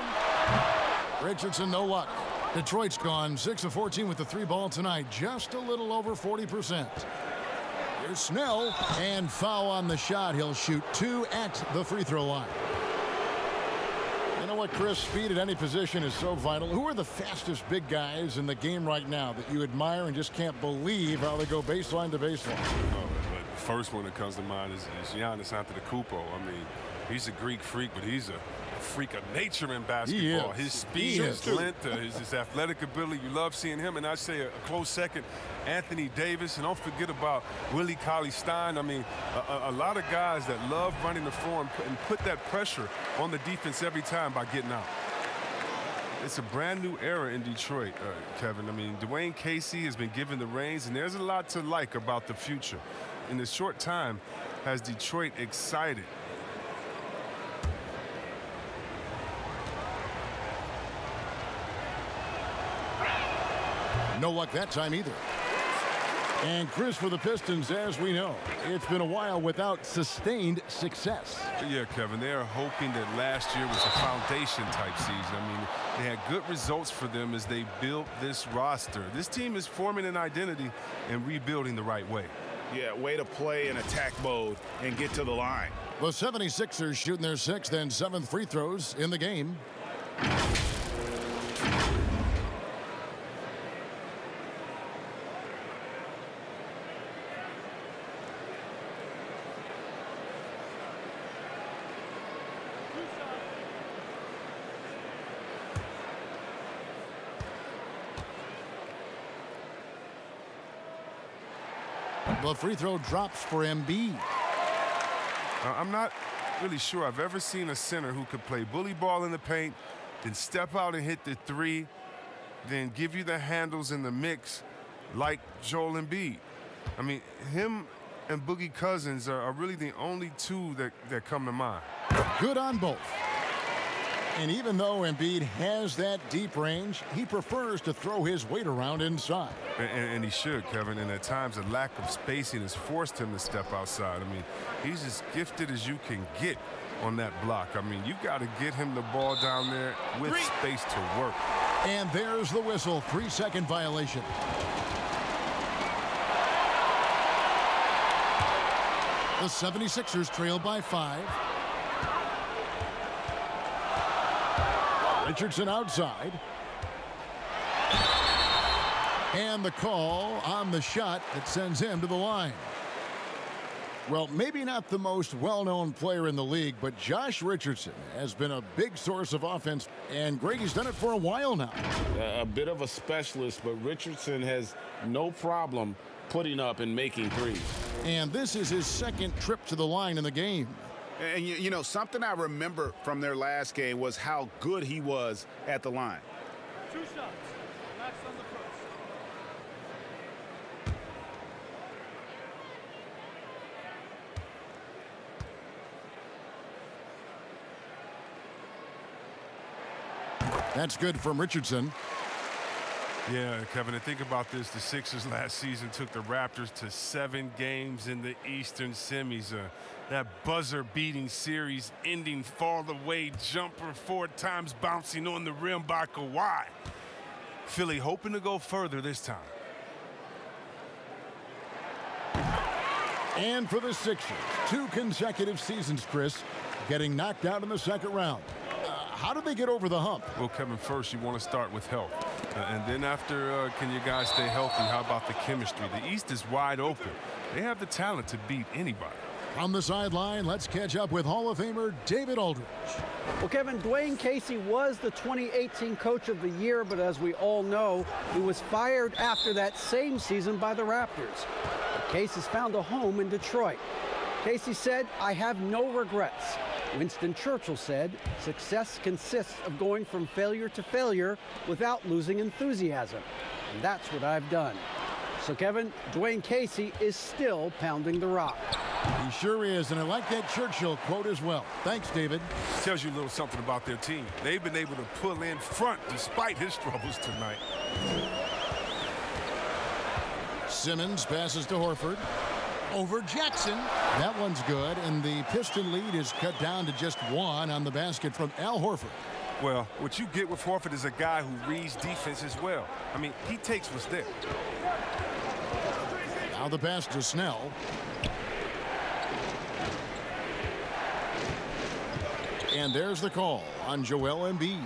Richardson, no luck. Detroit's gone 6 of 14 with the 3 ball tonight. Just a little over 40%. Here's Snell. And foul on the shot. He'll shoot 2 at the free throw line. You know what, Chris? Speed at any position is so vital. Who are the fastest big guys in the game right now that you admire and just can't believe how they go baseline to baseline? Oh, but the first one that comes to mind is Giannis Antetokounmpo. I mean, he's a Greek freak, but he's a freak of nature in basketball. His speed, his length, his athletic ability. You love seeing him. And I say a close second, Anthony Davis. And don't forget about Willie Cauley-Stein. I mean, a lot of guys that love running the floor and put that pressure on the defense every time by getting out. It's a brand new era in Detroit, Kevin. I mean, Dwayne Casey has been given the reins, and there's a lot to like about the future. In this short time, has Detroit excited? No luck that time either. And Chris, for the Pistons, as we know, it's been a while without sustained success. Yeah, Kevin, they are hoping that last year was a foundation type season. I mean, they had good results for them as they built this roster. This team is forming an identity and rebuilding the right way. Yeah, way to play in attack mode and get to the line. The 76ers shooting their 6th and 7th free throws in the game. The free throw drops for Embiid. I'm not really sure I've ever seen a center who could play bully ball in the paint, then step out and hit the three, then give you the handles in the mix like Joel Embiid. I mean, him and Boogie Cousins are really the only two that come to mind. Good on both. And even though Embiid has that deep range, he prefers to throw his weight around inside. And he should, Kevin. And at times, a lack of spacing has forced him to step outside. I mean, he's as gifted as you can get on that block. I mean, you got to get him the ball down there with space to work. And there's the whistle. 3-second violation. The 76ers trail by 5. Richardson outside. And the call on the shot that sends him to the line. Well, maybe not the most well-known player in the league, but Josh Richardson has been a big source of offense, and Grady's done it for a while now. A bit of a specialist, but Richardson has no problem putting up and making threes. And this is his 2nd trip to the line in the game. And, you know, something I remember from their last game was how good he was at the line. 2 shots. Max on the first. That's good from Richardson. Yeah, Kevin, and think about this. The Sixers last season took the Raptors to 7 games in the Eastern semis. That buzzer-beating series-ending fall-away jumper 4 times bouncing on the rim by Kawhi. Philly hoping to go further this time. And for the Sixers, 2 consecutive seasons, Chris, getting knocked out in the 2nd round. How do they get over the hump? Well, Kevin, first you want to start with health. And then after, can you guys stay healthy? How about the chemistry? The East is wide open. They have the talent to beat anybody. On the sideline, let's catch up with Hall of Famer David Aldridge. Well, Kevin, Dwayne Casey was the 2018 Coach of the Year, but as we all know, he was fired after that same season by the Raptors. But Casey's found a home in Detroit. Casey said, "I have no regrets." Winston Churchill said, "Success consists of going from failure to failure without losing enthusiasm." And that's what I've done. So, Kevin, Dwayne Casey is still pounding the rock. He sure is, and I like that Churchill quote as well. Thanks, David. Tells you a little something about their team. They've been able to pull in front despite his troubles tonight. Simmons passes to Horford. Over Jackson. That one's good, and the Piston lead is cut down to just 1 on the basket from Al Horford. Well, what you get with Horford is a guy who reads defense as well. I mean, he takes what's there. Now the pass to Snell. And there's the call on Joel Embiid.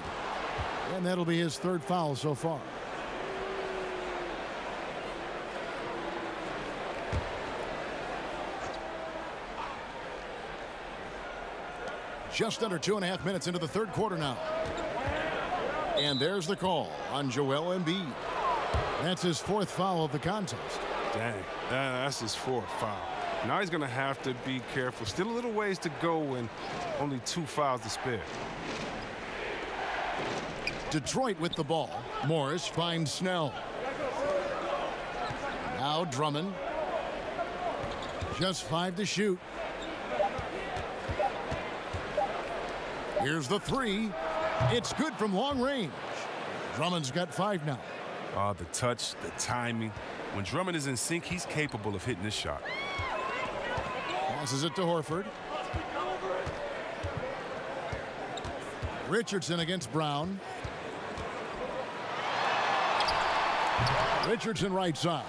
And that'll be his 3rd foul so far. Just under 2.5 minutes into the 3rd quarter now. And there's the call on Joel Embiid. That's his 4th foul of the contest. Dang, that's his 4th foul. Now he's going to have to be careful. Still a little ways to go and only 2 fouls to spare. Detroit with the ball. Morris finds Snell. Now Drummond. Just 5 to shoot. Here's the 3. It's good from long range. Drummond's got 5 now. The touch, the timing. When Drummond is in sync, he's capable of hitting this shot. Passes it to Horford. Richardson against Brown. Richardson right side.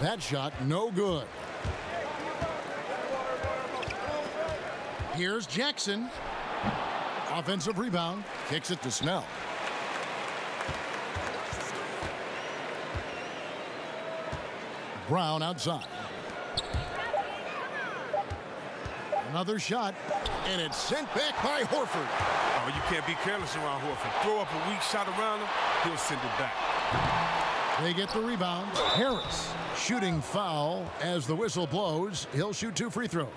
That shot no good. Here's Jackson. Offensive rebound. Kicks it to Snell. Brown outside. Another shot, and it's sent back by Horford. Oh, you can't be careless around Horford. Throw up a weak shot around him, he'll send it back. They get the rebound. Harris shooting foul as the whistle blows. He'll shoot 2 free throws.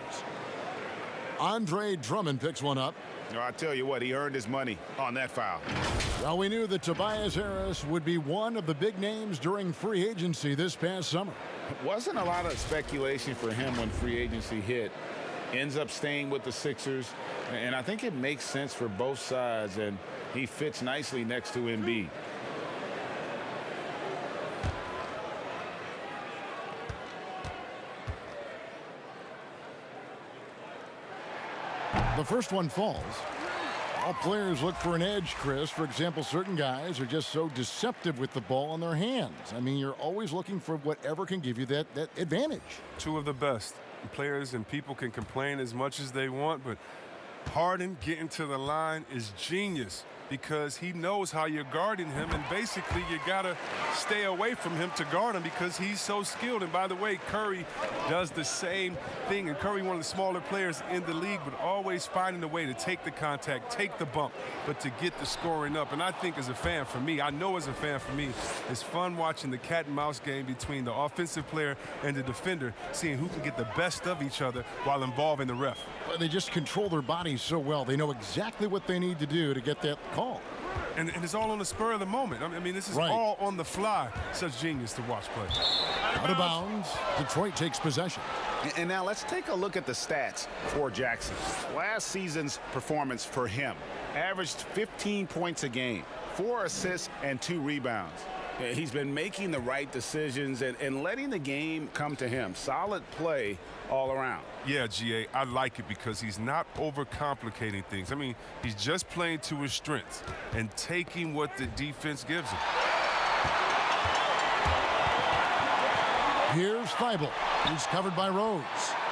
Andre Drummond picks one up. No, I tell you what, he earned his money on that foul. Well, we knew that Tobias Harris would be one of the big names during free agency this past summer. Wasn't a lot of speculation for him when free agency hit. Ends up staying with the Sixers, and I think it makes sense for both sides, and he fits nicely next to Embiid. The first one falls. All players look for an edge, Chris. For example, certain guys are just so deceptive with the ball in their hands. I mean, you're always looking for whatever can give you that advantage. Two of the best. Players and people can complain as much as they want, but Harden getting to the line is genius because he knows how you're guarding him, and basically you gotta stay away from him to guard him because he's so skilled. And by the way, Curry does the same thing, and Curry, one of the smaller players in the league, but always finding a way to take the contact, take the bump, but to get the scoring up. And I think as a fan, for me, I know as a fan, for me, it's fun watching the cat and mouse game between the offensive player and the defender, seeing who can get the best of each other while involving the ref. They just control their bodies so well. They know exactly what they need to do to get that call. And it's all on the spur of the moment. I mean, this is right. All on the fly. Such genius to watch play. Out of bounds. Detroit takes possession. And now let's take a look at the stats for Jackson. Last season's performance for him averaged 15 points a game, 4 assists, and 2 rebounds. He's been making the right decisions and letting the game come to him. Solid play all around. Yeah, GA, I like it because he's not overcomplicating things. I mean, he's just playing to his strengths and taking what the defense gives him. Here's Thibault. He's covered by Rose.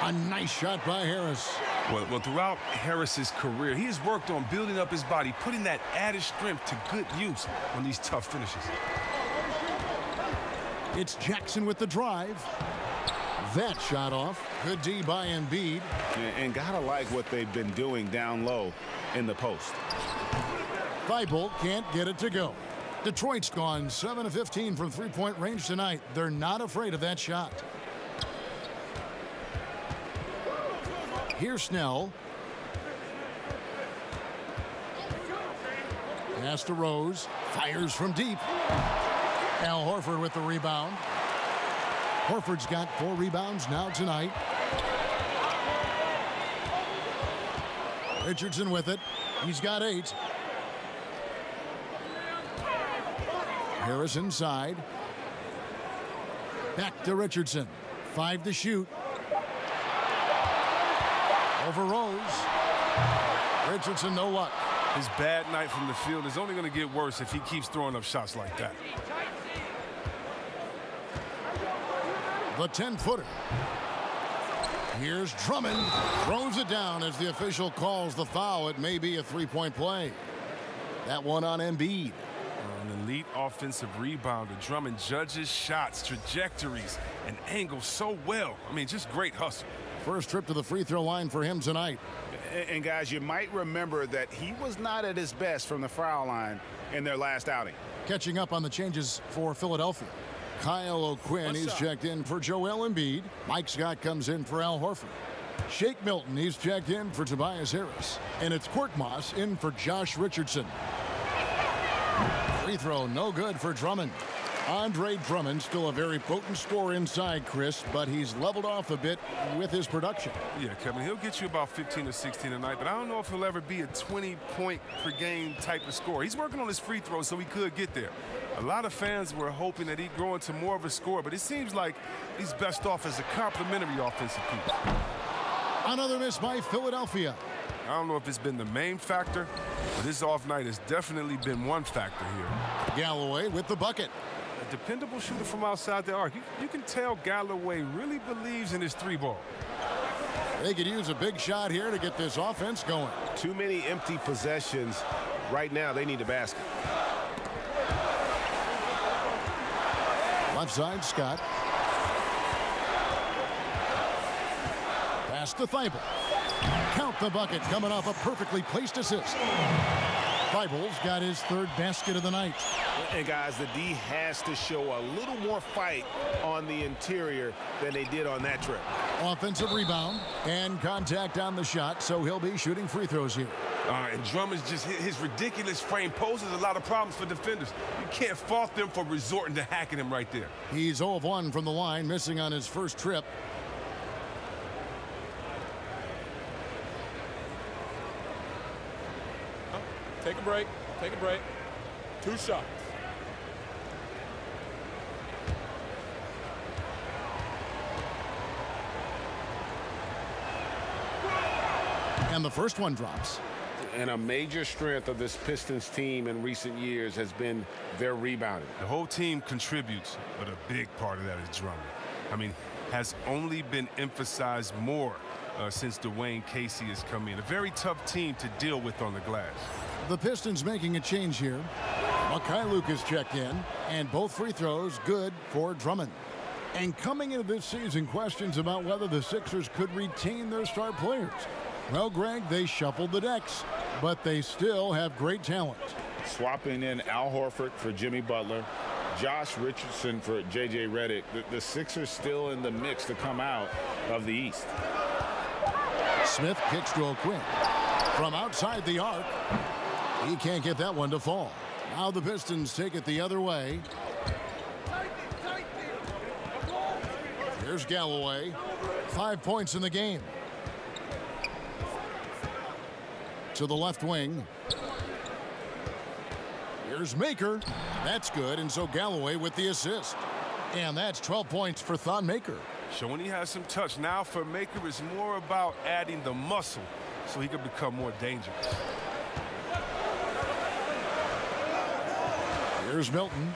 A nice shot by Harris. Well, throughout Harris's career, he has worked on building up his body, putting that added strength to good use on these tough finishes. It's Jackson with the drive. That shot off. Good D by Embiid. And gotta like what they've been doing down low in the post. Thibault can't get it to go. Detroit's gone 7 of 15 from three-point range tonight. They're not afraid of that shot. Here's Snell. Pass to Rose. Fires from deep. Al Horford with the rebound. Horford's got 4 rebounds now tonight. Richardson with it. He's got 8. Harris inside. Back to Richardson. 5 to shoot. Over Rose. Richardson, no luck. His bad night from the field is only going to get worse if he keeps throwing up shots like that. The 10-footer. Here's Drummond. Throws it down as the official calls the foul. It may be a three-point play. That one on Embiid. An elite offensive rebounder. Drummond judges shots, trajectories, and angles so well. I mean, just great hustle. First trip to the free throw line for him tonight. And guys, you might remember that he was not at his best from the foul line in their last outing. Catching up on the changes for Philadelphia. Kyle O'Quinn, he's checked in for Joel Embiid. Mike Scott comes in for Al Horford. Shake Milton, he's checked in for Tobias Harris. And it's Korkmaz in for Josh Richardson. Free throw, no good for Drummond. Andre Drummond still a very potent scorer inside, Chris, but he's leveled off a bit with his production. Yeah, Kevin, he'll get you about 15 or 16 a night, but I don't know if he'll ever be a 20-point per game type of scorer. He's working on his free throws, so he could get there. A lot of fans were hoping that he'd grow into more of a scorer, but it seems like he's best off as a complimentary offensive piece. Another miss by Philadelphia. I don't know if it's been the main factor, but his off night has definitely been one factor here. Galloway with the bucket. A dependable shooter from outside the arc. You can tell Galloway really believes in his three ball. They could use a big shot here to get this offense going. Too many empty possessions. Right now, they need a basket. Left side, Scott. Pass to Thibault. Count the bucket, coming off a perfectly placed assist. Thibault's got his third basket of the night. And guys, the D has to show a little more fight on the interior than they did on that trip. Offensive rebound and contact on the shot, so he'll be shooting free throws here. And Drummond's just his ridiculous frame poses a lot of problems for defenders. You can't fault them for resorting to hacking him right there. He's 0 of 1 from the line, missing on his first trip. Take a break. Take a break. 2 shots. And the first one drops. And a major strength of this Pistons team in recent years has been their rebounding. The whole team contributes, but a big part of that is Drummond. I mean, has only been emphasized more since Dwayne Casey has come in. A very tough team to deal with on the glass. The Pistons making a change here. Mykhailiuk is checked in, and both free throws good for Drummond. And coming into this season, questions about whether the Sixers could retain their star players. Well, Greg, they shuffled the decks, but they still have great talent. Swapping in Al Horford for Jimmy Butler, Josh Richardson for J.J. Redick. The Sixers still in the mix to come out of the East. Smith kicks to O'Quinn. From outside the arc, he can't get that one to fall. Now the Pistons take it the other way. Here's Galloway. 5 points in the game. To the left wing. Here's Maker. That's good, and so Galloway with the assist. And that's 12 points for Thon Maker. Showing he has some touch. Now for Maker, it's more about adding the muscle so he can become more dangerous. Here's Milton.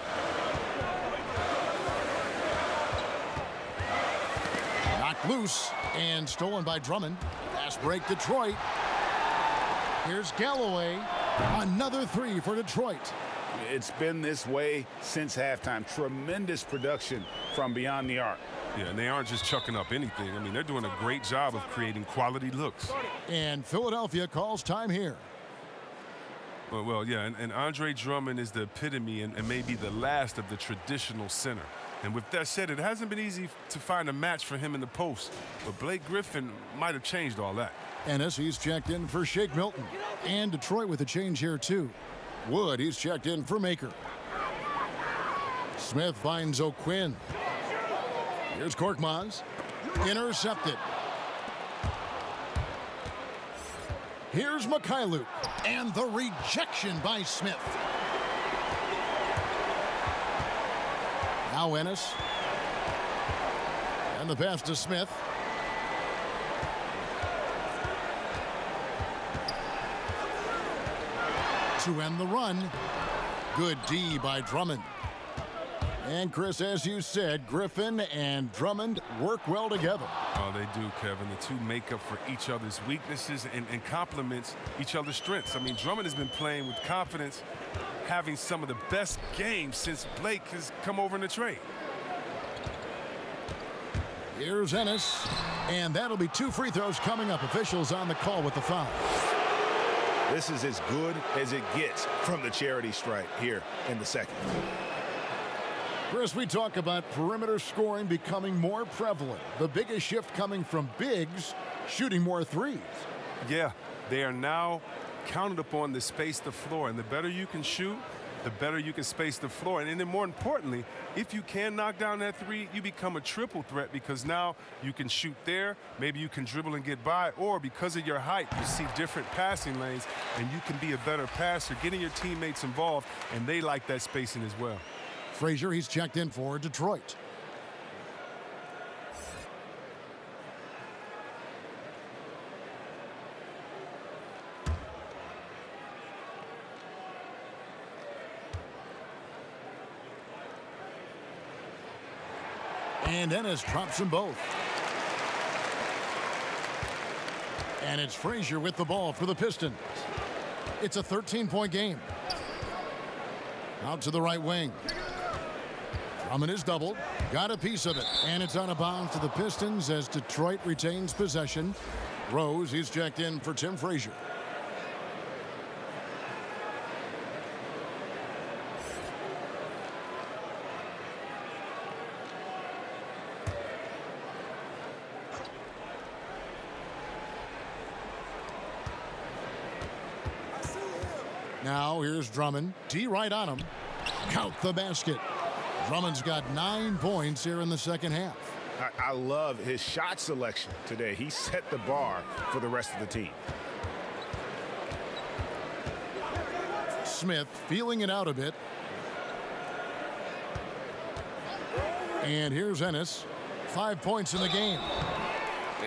Knocked loose and stolen by Drummond. Fast break, Detroit. Here's Galloway. Another 3 for Detroit. It's been this way since halftime. Tremendous production from beyond the arc. Yeah, and they aren't just chucking up anything. I mean, they're doing a great job of creating quality looks. And Philadelphia calls time here. Well, yeah, and Andre Drummond is the epitome and maybe the last of the traditional center. And with that said, it hasn't been easy to find a match for him in the post. But Blake Griffin might have changed all that. Ennis, he's checked in for Shake Milton. And Detroit with a change here, too. Wood, he's checked in for Maker. Smith finds O'Quinn. Here's Korkmaz. Intercepted. Here's Mykhailiuk. And the rejection by Smith. Now Ennis. And the pass to Smith. To end the run. Good D by Drummond. And Chris, as you said, Griffin and Drummond work well together. Oh, they do, Kevin. The two make up for each other's weaknesses and complements each other's strengths. I mean, Drummond has been playing with confidence, having some of the best games since Blake has come over in the trade. Here's Ennis, and that'll be 2 free throws coming up. Officials on the call with the foul. This is as good as it gets from the charity stripe here in the second. Chris, we talk about perimeter scoring becoming more prevalent. The biggest shift coming from bigs shooting more threes. Yeah, they are now counted upon to space the floor, and the better you can shoot, the better you can space the floor. And then more importantly, if you can knock down that three, you become a triple threat because now you can shoot there, maybe you can dribble and get by, or because of your height, you see different passing lanes and you can be a better passer, getting your teammates involved, and they like that spacing as well. Frazier, he's checked in for Detroit. And Ennis drops them both. And it's Frazier with the ball for the Pistons. It's a 13-point game. Out to the right wing. Drummond is doubled. Got a piece of it. And it's out of bounds to the Pistons as Detroit retains possession. Rose, he's checked in for Tim Frazier. Now here's Drummond. D right on him. Count the basket. Drummond's got 9 points here in the second half. I love his shot selection today. He set the bar for the rest of the team. Smith feeling it out a bit. And here's Ennis. 5 points in the game.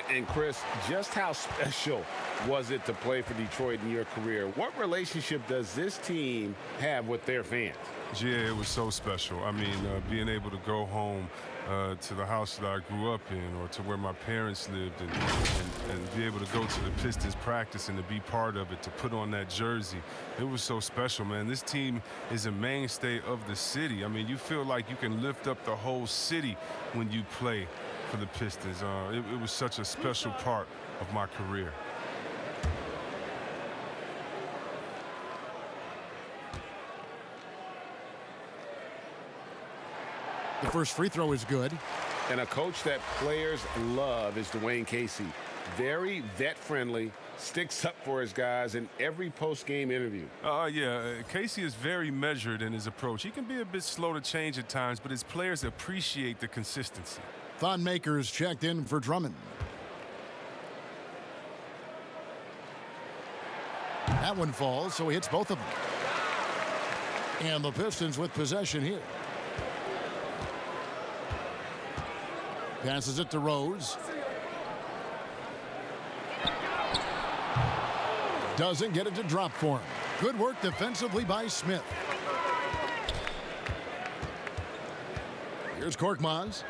And Chris, just how special was it to play for Detroit in your career? What relationship does this team have with their fans? Yeah, it was so special. I mean, being able to go home to the house that I grew up in or to where my parents lived and be able to go to the Pistons practice and to be part of it, to put on that jersey. It was so special, man. This team is a mainstay of the city. I mean, you feel like you can lift up the whole city when you play for the Pistons. It was such a special part of my career. The first free throw is good. And a coach that players love is Dwayne Casey. Very vet-friendly, sticks up for his guys in every post-game interview. Casey is very measured in his approach. He can be a bit slow to change at times, but his players appreciate the consistency. Thon Maker's checked in for Drummond. That one falls, so he hits both of them. And the Pistons with possession here. Passes it to Rose. Doesn't get it to drop for him. Good work defensively by Smith. Here's Korkmaz.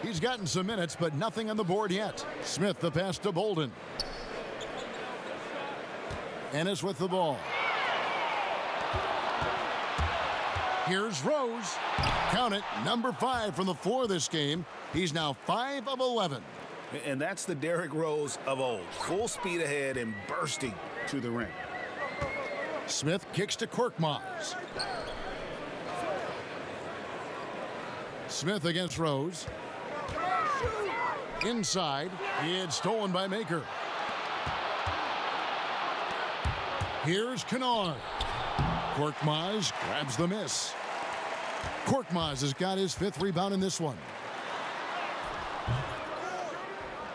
He's gotten some minutes, but nothing on the board yet. Smith the pass to Bolden. Ennis with the ball. Here's Rose. Count it, number 5 from the floor this game. He's now 5 of 11. And that's the Derrick Rose of old. Full speed ahead and bursting to the rim. Smith kicks to Korkmaz. Smith against Rose. Inside. It's stolen by Maker. Here's Kennard. Korkmaz grabs the miss. Korkmaz has got his 5th rebound in this one.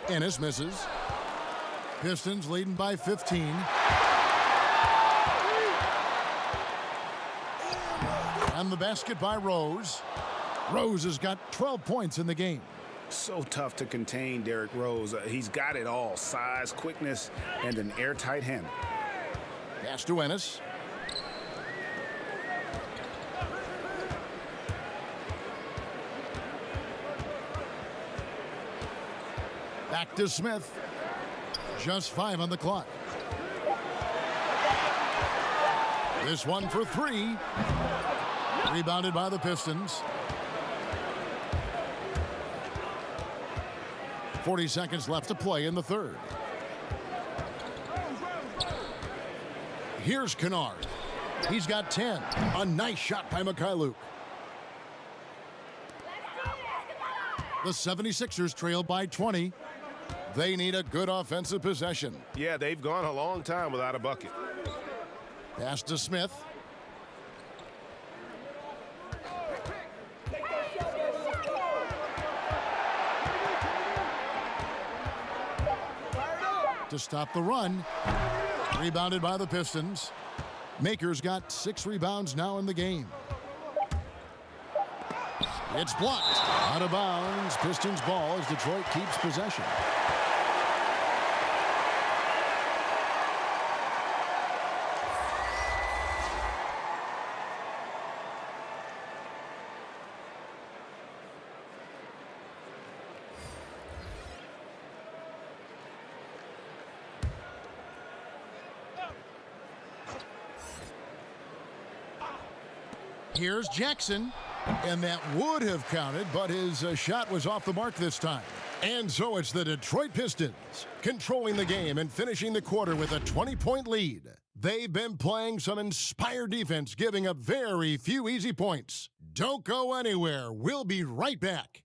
Ennis misses. Pistons leading by 15. And the basket by Rose. Rose has got 12 points in the game. So tough to contain Derrick Rose. He's got it all. Size, quickness, and an airtight handle. Pass to Ennis. Back to Smith. Just 5 on the clock. This one for 3. Rebounded by the Pistons. 40 seconds left to play in the third. Here's Kennard. He's got 10. A nice shot by Mikhailuk. The 76ers trail by 20. They need a good offensive possession. Yeah, they've gone a long time without a bucket. Pass to Smith. to stop the run. Rebounded by the Pistons. Maker's got 6 rebounds now in the game. It's blocked. Out of bounds. Pistons ball as Detroit keeps possession. Here's Jackson, and that would have counted, but his shot was off the mark this time. And so it's the Detroit Pistons controlling the game and finishing the quarter with a 20-point lead. They've been playing some inspired defense, giving up very few easy points. Don't go anywhere. We'll be right back.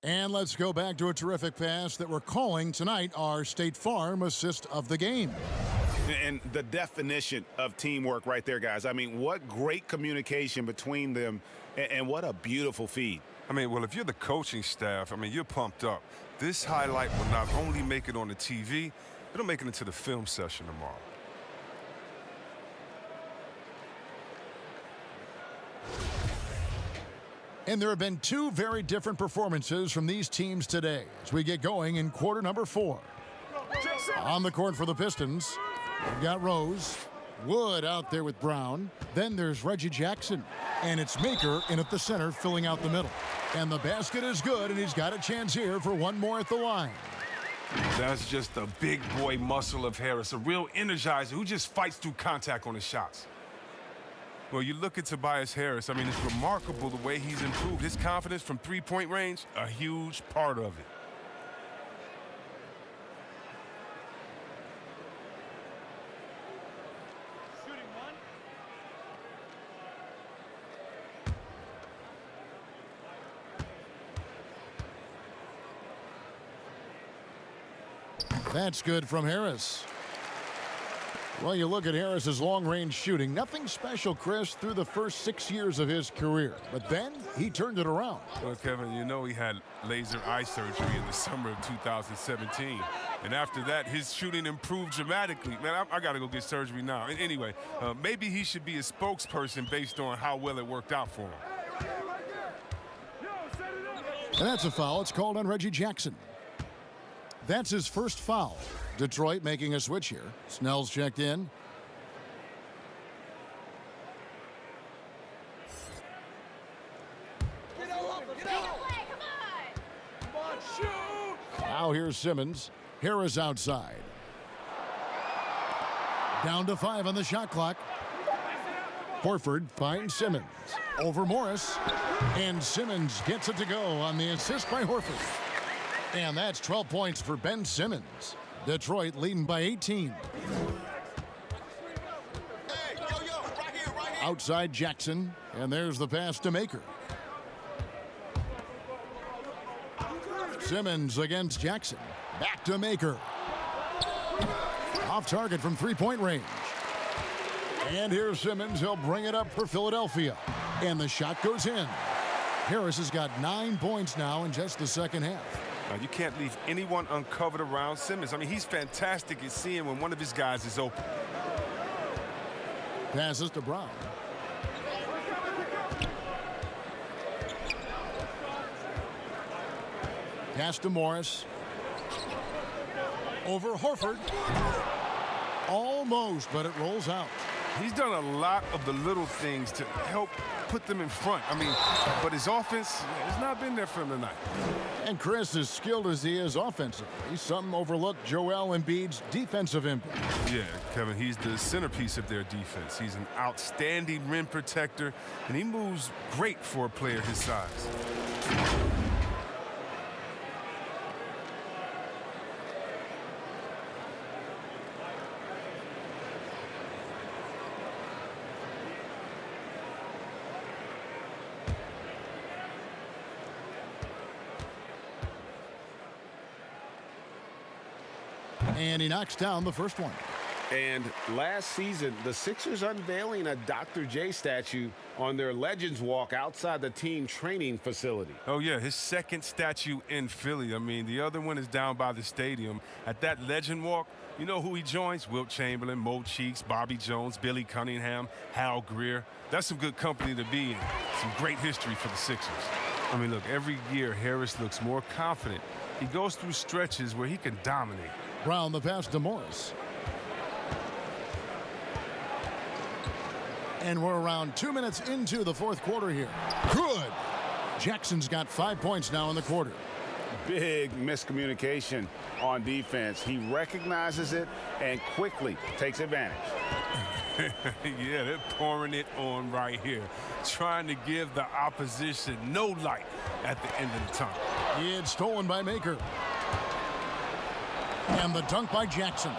And let's go back to a terrific pass that we're calling tonight our State Farm assist of the game. And the definition of teamwork right there, guys. I mean, what great communication between them, and what a beautiful feed. I mean, well, if you're the coaching staff, I mean, you're pumped up. This highlight will not only make it on the TV, it'll make it into the film session tomorrow. And there have been 2 very different performances from these teams today as we get going in quarter number 4. On the court for the Pistons, we've got Rose, Wood out there with Brown. Then there's Reggie Jackson, and it's Maker in at the center filling out the middle. And the basket is good, and he's got a chance here for one more at the line. That's just a big boy muscle of Harris, a real energizer who just fights through contact on his shots. Well, you look at Tobias Harris, I mean, it's remarkable the way he's improved. His confidence from three-point range, a huge part of it. Shooting one. That's good from Harris. Well, you look at Harris's long-range shooting. Nothing special, Chris, through the first 6 years of his career. But then he turned it around. Well, Kevin, you know he had laser eye surgery in the summer of 2017. And after that, his shooting improved dramatically. Man, I got to go get surgery now. And anyway, maybe he should be a spokesperson based on how well it worked out for him. And that's a foul. It's called on Reggie Jackson. That's his first foul. Detroit making a switch here. Snell's checked in. Now here's Simmons. Harris outside. Down to 5 on the shot clock. Horford finds Simmons. Over Morris. And Simmons gets it to go on the assist by Horford. And that's 12 points for Ben Simmons. Detroit leading by 18. Outside Jackson, and there's the pass to Maker. Simmons against Jackson. Back to Maker. Off target from three-point range. And here's Simmons. He'll bring it up for Philadelphia. And the shot goes in. Harris has got 9 points now in just the second half. You can't leave anyone uncovered around Simmons. I mean, he's fantastic at seeing when one of his guys is open. Passes to Brown. Pass to Morris. Over Horford. Almost, but it rolls out. He's done a lot of the little things to help put them in front. I mean, but his offense has not been there for him tonight. And Chris, as skilled as he is offensively, some overlook Joel Embiid's defensive impact. Yeah, Kevin, he's the centerpiece of their defense. He's an outstanding rim protector, and he moves great for a player his size. And he knocks down the first one. And last season, the Sixers unveiling a Dr. J statue on their Legends Walk outside the team training facility. Oh, yeah, his second statue in Philly. I mean, the other one is down by the stadium. At that Legend Walk, you know who he joins? Wilt Chamberlain, Mo Cheeks, Bobby Jones, Billy Cunningham, Hal Greer. That's some good company to be in. Some great history for the Sixers. I mean, look, every year Harris looks more confident. He goes through stretches where he can dominate. Brown the pass to Morris. And we're around 2 minutes into the fourth quarter here. Good. Jackson's got 5 points now in the quarter. Big miscommunication on defense. He recognizes it and quickly takes advantage. Yeah, they're pouring it on right here, trying to give the opposition no light at the end of the tunnel. It's stolen by Maker. And the dunk by Jackson.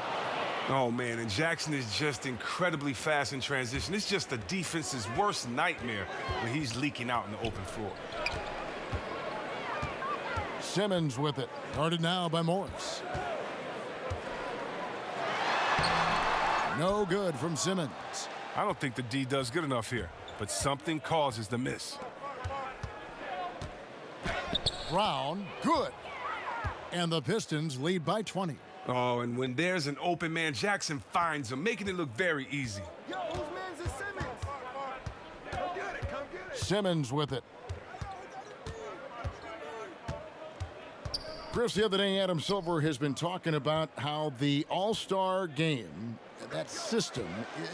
Oh, man, and Jackson is just incredibly fast in transition. It's just the defense's worst nightmare when he's leaking out in the open floor. Simmons with it. Guarded now by Morris. No good from Simmons. I don't think the D does good enough here, but something causes the miss. Brown, good. And the Pistons lead by 20. Oh, and when there's an open man, Jackson finds him, making it look very easy. Yo, whose man's is Simmons? Come get it, come get it. Simmons with it. Chris, the other day, Adam Silver has been talking about how the All-Star game, that system,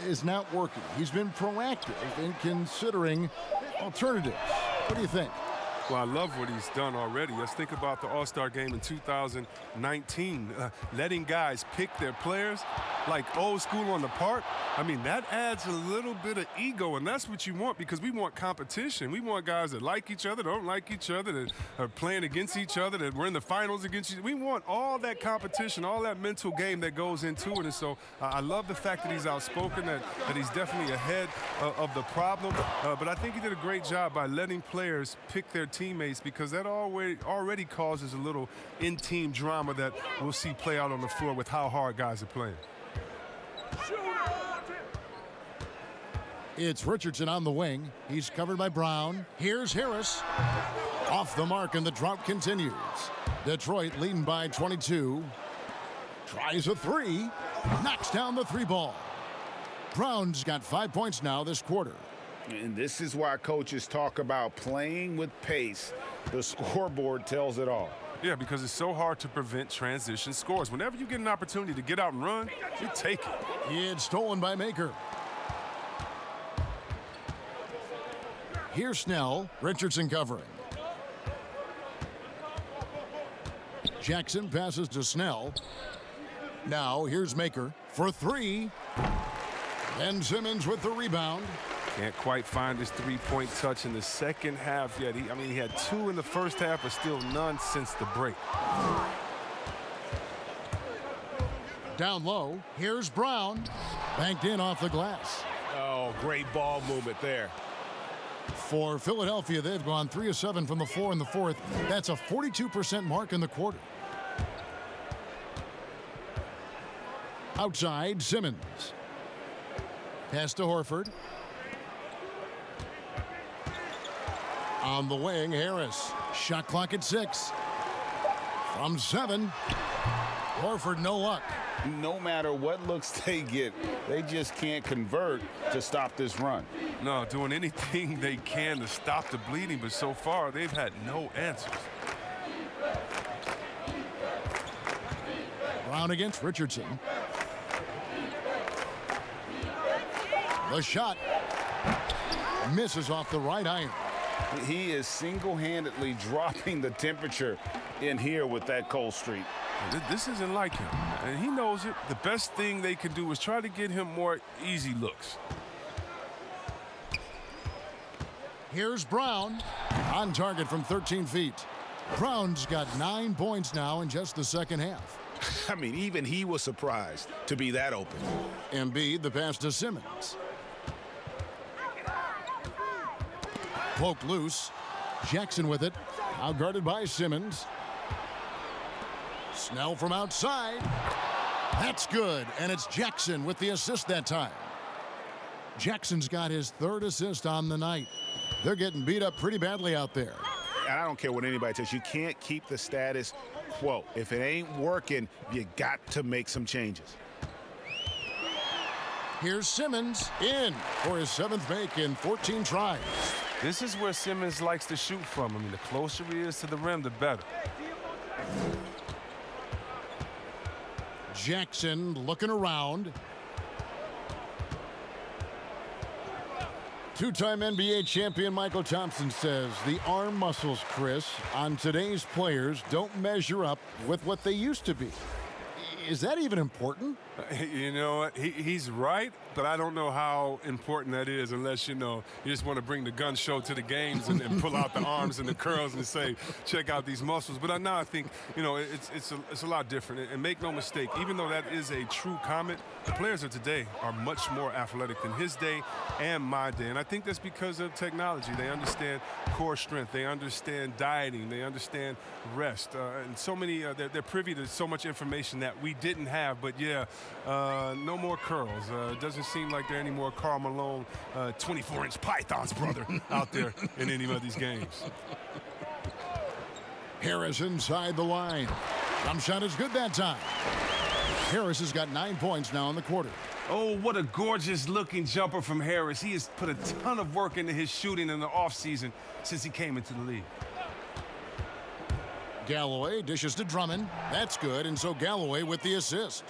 is not working. He's been proactive in considering alternatives. What do you think? Well, I love what he's done already. Let's think about the All-Star game in 2019. Letting guys pick their players like old school on the park. I mean, that adds a little bit of ego, and that's what you want because we want competition. We want guys that like each other, don't like each other, that are playing against each other, that we're in the finals against each other. We want all that competition, all that mental game that goes into it. And so I love the fact that he's outspoken, that he's definitely ahead of the problem. But I think he did a great job by letting players pick their teammates because that already causes a little in-team drama that we'll see play out on the floor with how hard guys are playing. It's Richardson on the wing. He's covered by Brown. Here's Harris. Off the mark, and the drought continues. Detroit leading by 22. Tries a three. Knocks down the three ball. Brown's got 5 points now this quarter. And this is why coaches talk about playing with pace. The scoreboard tells it all. Yeah, because it's so hard to prevent transition scores. Whenever you get an opportunity to get out and run, you take it. It's stolen by Maker. Here's Snell. Richardson covering. Jackson passes to Snell. Now here's Maker for three. And Simmons with the rebound. Can't quite find his three-point touch in the second half yet. He had two in the first half, but still none since the break. Down low, here's Brown. Banked in off the glass. Oh, great ball movement there. For Philadelphia, they've gone 3 of 7 from the floor in the fourth. That's a 42% mark in the quarter. Outside, Simmons. Pass to Horford. On the wing, Harris. Shot clock at 6. From 7. Horford, no luck. No matter what looks they get, they just can't convert to stop this run. No, doing anything they can to stop the bleeding, but so far they've had no answers. Brown against Richardson. The shot misses off the right iron. He is single-handedly dropping the temperature in here with that cold streak. This isn't like him, and he knows it. The best thing they can do is try to get him more easy looks. Here's Brown on target from 13 feet. Brown's got 9 points now in just the second half. I mean, even he was surprised to be that open. Embiid, the pass to Simmons. Poked loose. Jackson with it. Outguarded by Simmons. Snell from outside. That's good, and it's Jackson with the assist that time. Jackson's got his 3rd assist on the night. They're getting beat up pretty badly out there. And I don't care what anybody says. You can't keep the status quo. If it ain't working, you got to make some changes. Here's Simmons in for his 7th make in 14 tries. This is where Simmons likes to shoot from. I mean, the closer he is to the rim, the better. Jackson looking around. Two-time NBA champion Michael Thompson says the arm muscles, Chris, on today's players don't measure up with what they used to be. Is that even important? You know what? He's right, but I don't know how important that is unless, you just want to bring the gun show to the games and pull out the arms and the curls and say, check out these muscles. But now I think, it's a lot different. And make no mistake, even though that is a true comment, the players of today are much more athletic than his day and my day. And I think that's because of technology. They understand core strength. They understand dieting. They understand rest. And so many, they're privy to so much information that we didn't have. But, yeah, no more curls. It doesn't seem like there are any more Karl Malone 24-inch pythons, brother, out there in any of these games. Harris inside the line. Jump shot is good that time. Harris has got 9 points now in the quarter. Oh, what a gorgeous-looking jumper from Harris. He has put a ton of work into his shooting in the offseason since he came into the league. Galloway dishes to Drummond. That's good, and so Galloway with the assist.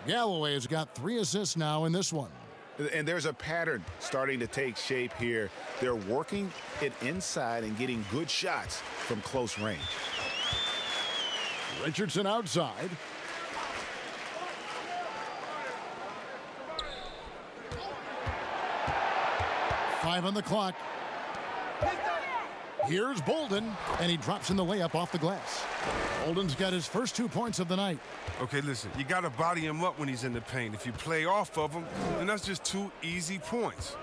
Galloway has got 3 assists now in this one. And there's a pattern starting to take shape here. They're working it inside and getting good shots from close range. Richardson outside. Five on the clock. Here's Bolden, and he drops in the layup off the glass. Bolden's got his first 2 points of the night. Okay, listen, you got to body him up when he's in the paint. If you play off of him, then that's just 2 easy points.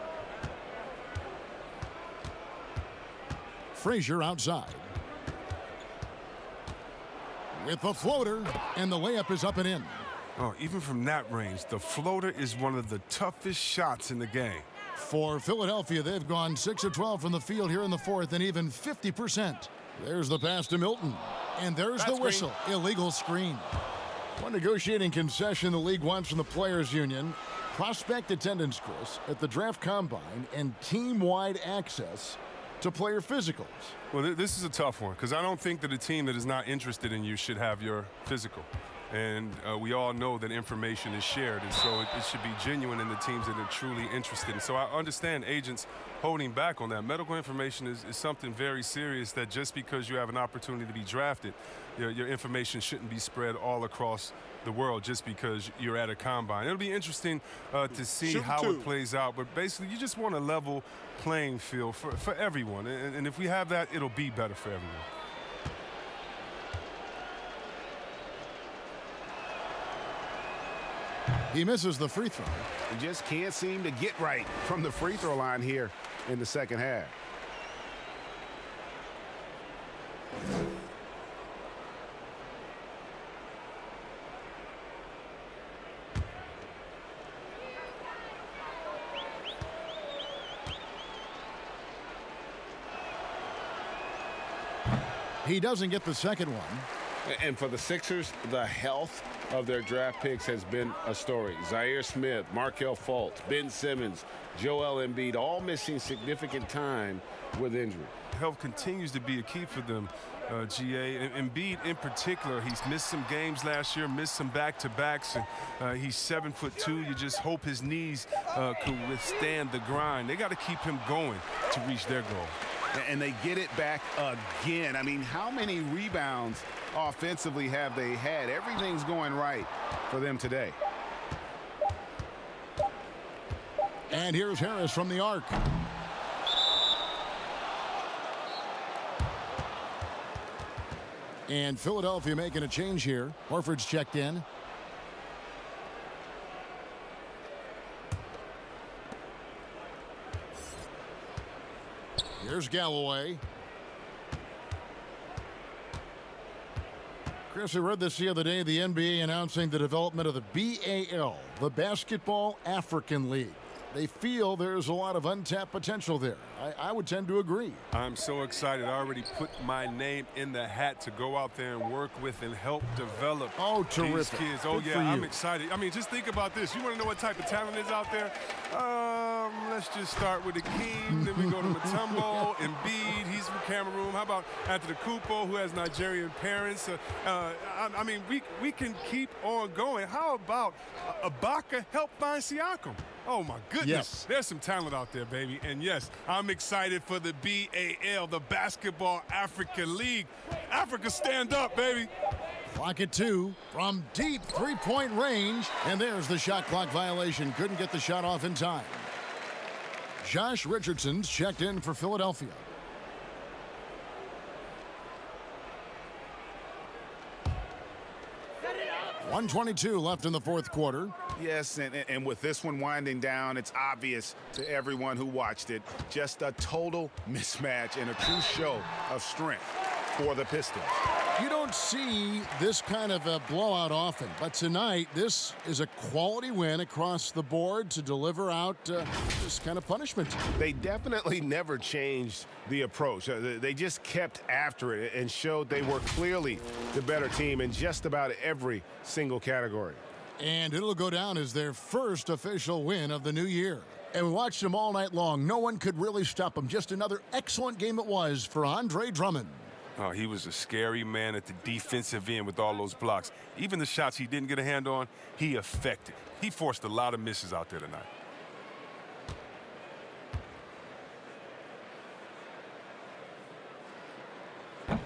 Frazier outside. With the floater, and the layup is up and in. Oh, even from that range, the floater is one of the toughest shots in the game. For Philadelphia, they've gone 6 of 12 from the field here in the 4th and even 50%. There's the pass to Milton. And there's the whistle. Illegal screen. One negotiating concession the league wants from the Players Union. Prospect attendance, Chris, at the draft combine and team-wide access to player physicals. Well, this is a tough one because I don't think that a team that is not interested in you should have your physical. And we all know that information is shared, and so it should be genuine in the teams that are truly interested. And so I understand agents holding back on that. Medical information is something very serious that just because you have an opportunity to be drafted, your information shouldn't be spread all across the world just because you're at a combine. It'll be interesting to see how it plays out, but basically you just want a level playing field for everyone. And if we have that, it'll be better for everyone. He misses the free throw. He just can't seem to get right from the free throw line here in the second half. He doesn't get the second one. And for the Sixers, the health of their draft picks has been a story. Zaire Smith, Markelle Fultz, Ben Simmons, Joel Embiid, all missing significant time with injury. Health continues to be a key for them, GA. Embiid in particular, he's missed some games last year, missed some back-to-backs, and he's 7'2". You just hope his knees could withstand the grind. They got to keep him going to reach their goal. And they get it back again. I mean, how many rebounds offensively have they had? Everything's going right for them today. And here's Harris from the arc. And Philadelphia making a change here. Horford's checked in. Here's Galloway. Chris, I read this the other day, the NBA announcing the development of the BAL, the Basketball African League. They feel there's a lot of untapped potential there. I would tend to agree. I'm so excited. I already put my name in the hat to go out there and work with and help develop these kids. Oh, yeah, I'm excited. I mean, just think about this. You want to know what type of talent is out there? Let's just start with the King. Then we go to Mutombo, Embiid. He's from Cameroon. How about Antetokounmpo, who has Nigerian parents? I mean, we can keep on going. How about Ibaka help find Siakam? Oh, my goodness. Yes. There's some talent out there, baby. And, yes, I'm excited for the BAL, the Basketball African League. Africa, stand up, baby. Clock at 2 from deep three-point range. And there's the shot clock violation. Couldn't get the shot off in time. Josh Richardson's checked in for Philadelphia. .122 left in the fourth quarter. Yes, and with this one winding down, it's obvious to everyone who watched it. Just a total mismatch and a true show of strength for the Pistons. You don't see this kind of a blowout often, but tonight this is a quality win across the board to deliver out this kind of punishment. They definitely never changed the approach. They just kept after it and showed they were clearly the better team in just about every single category. And it'll go down as their first official win of the new year. And we watched them all night long. No one could really stop them. Just another excellent game it was for Andre Drummond. Oh, he was a scary man at the defensive end with all those blocks. Even the shots he didn't get a hand on, he affected. He forced a lot of misses out there tonight.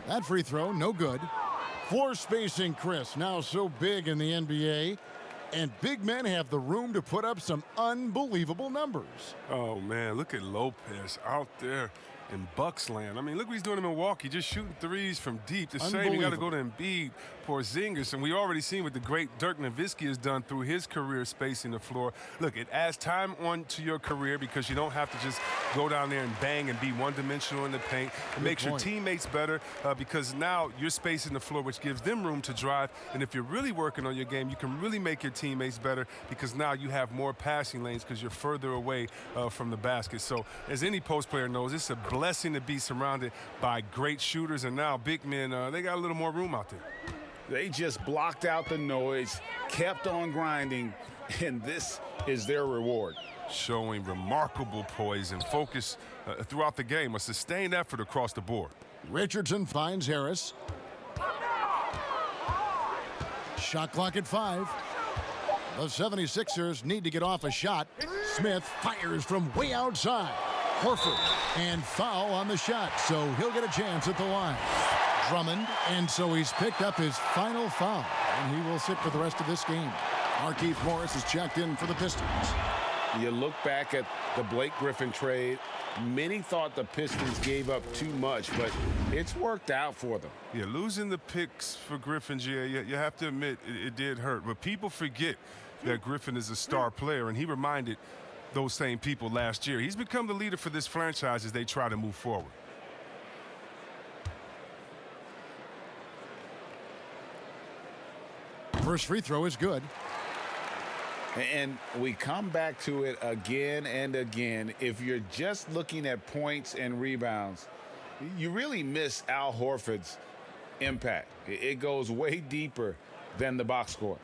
That free throw, no good. Floor spacing, Chris, now so big in the NBA. And big men have the room to put up some unbelievable numbers. Oh, man, look at Lopez out there in Bucks land. I mean, look what he's doing in Milwaukee, just shooting threes from deep. The same, you got to go to Embiid, Porzingis, and we already seen what the great Dirk Nowitzki has done through his career spacing the floor. Look, it adds time on to your career because you don't have to just go down there and bang and be one-dimensional in the paint. It makes your teammates better because now you're spacing the floor, which gives them room to drive. And if you're really working on your game, you can really make your teammates better because now you have more passing lanes because you're further away from the basket. So as any post player knows, it's a blessing to be surrounded by great shooters, and now big men, they got a little more room out there. They just blocked out the noise, kept on grinding, and this is their reward. Showing remarkable poise and focus throughout the game, a sustained effort across the board. Richardson finds Harris. Shot clock at 5. The 76ers need to get off a shot. Smith fires from way outside. Horford, and foul on the shot, so he'll get a chance at the line. Drummond, and so he's picked up his final foul, and he will sit for the rest of this game. Markieff Morris is checked in for the Pistons. You look back at the Blake Griffin trade, many thought the Pistons gave up too much, but it's worked out for them. Yeah, losing the picks for Griffin, you have to admit it did hurt, but people forget that Griffin is a star player, and he reminded those same people last year. He's become the leader for this franchise as they try to move forward. First free throw is good. And we come back to it again and again. If you're just looking at points and rebounds, you really miss Al Horford's impact. It goes way deeper than the box score.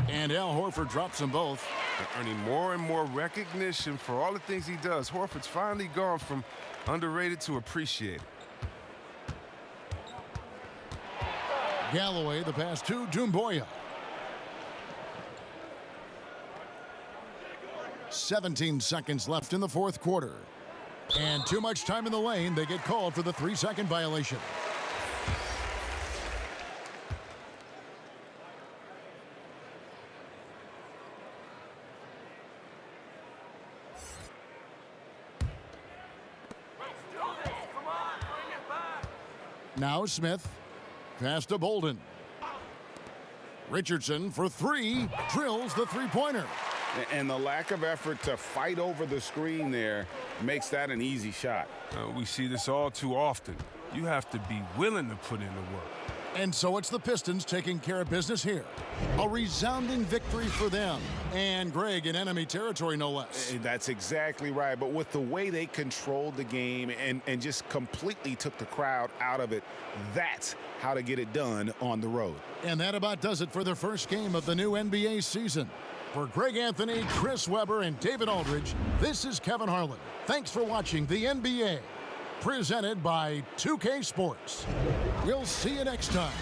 And Al Horford drops them both. They're earning more and more recognition for all the things he does. Horford's finally gone from underrated to appreciated. Galloway, the pass to Doumbouya. 17 seconds left in the fourth quarter. And too much time in the lane. They get called for the 3-second violation. Now Smith, pass to Bolden. Richardson for 3, drills the three-pointer. And the lack of effort to fight over the screen there makes that an easy shot. We see this all too often. You have to be willing to put in the work. And so it's the Pistons taking care of business here. A resounding victory for them. And Greg in enemy territory, no less. That's exactly right. But with the way they controlled the game and just completely took the crowd out of it, that's how to get it done on the road. And that about does it for the first game of the new NBA season. For Greg Anthony, Chris Webber, and David Aldridge, this is Kevin Harlan. Thanks for watching the NBA. Presented by 2K Sports. We'll see you next time.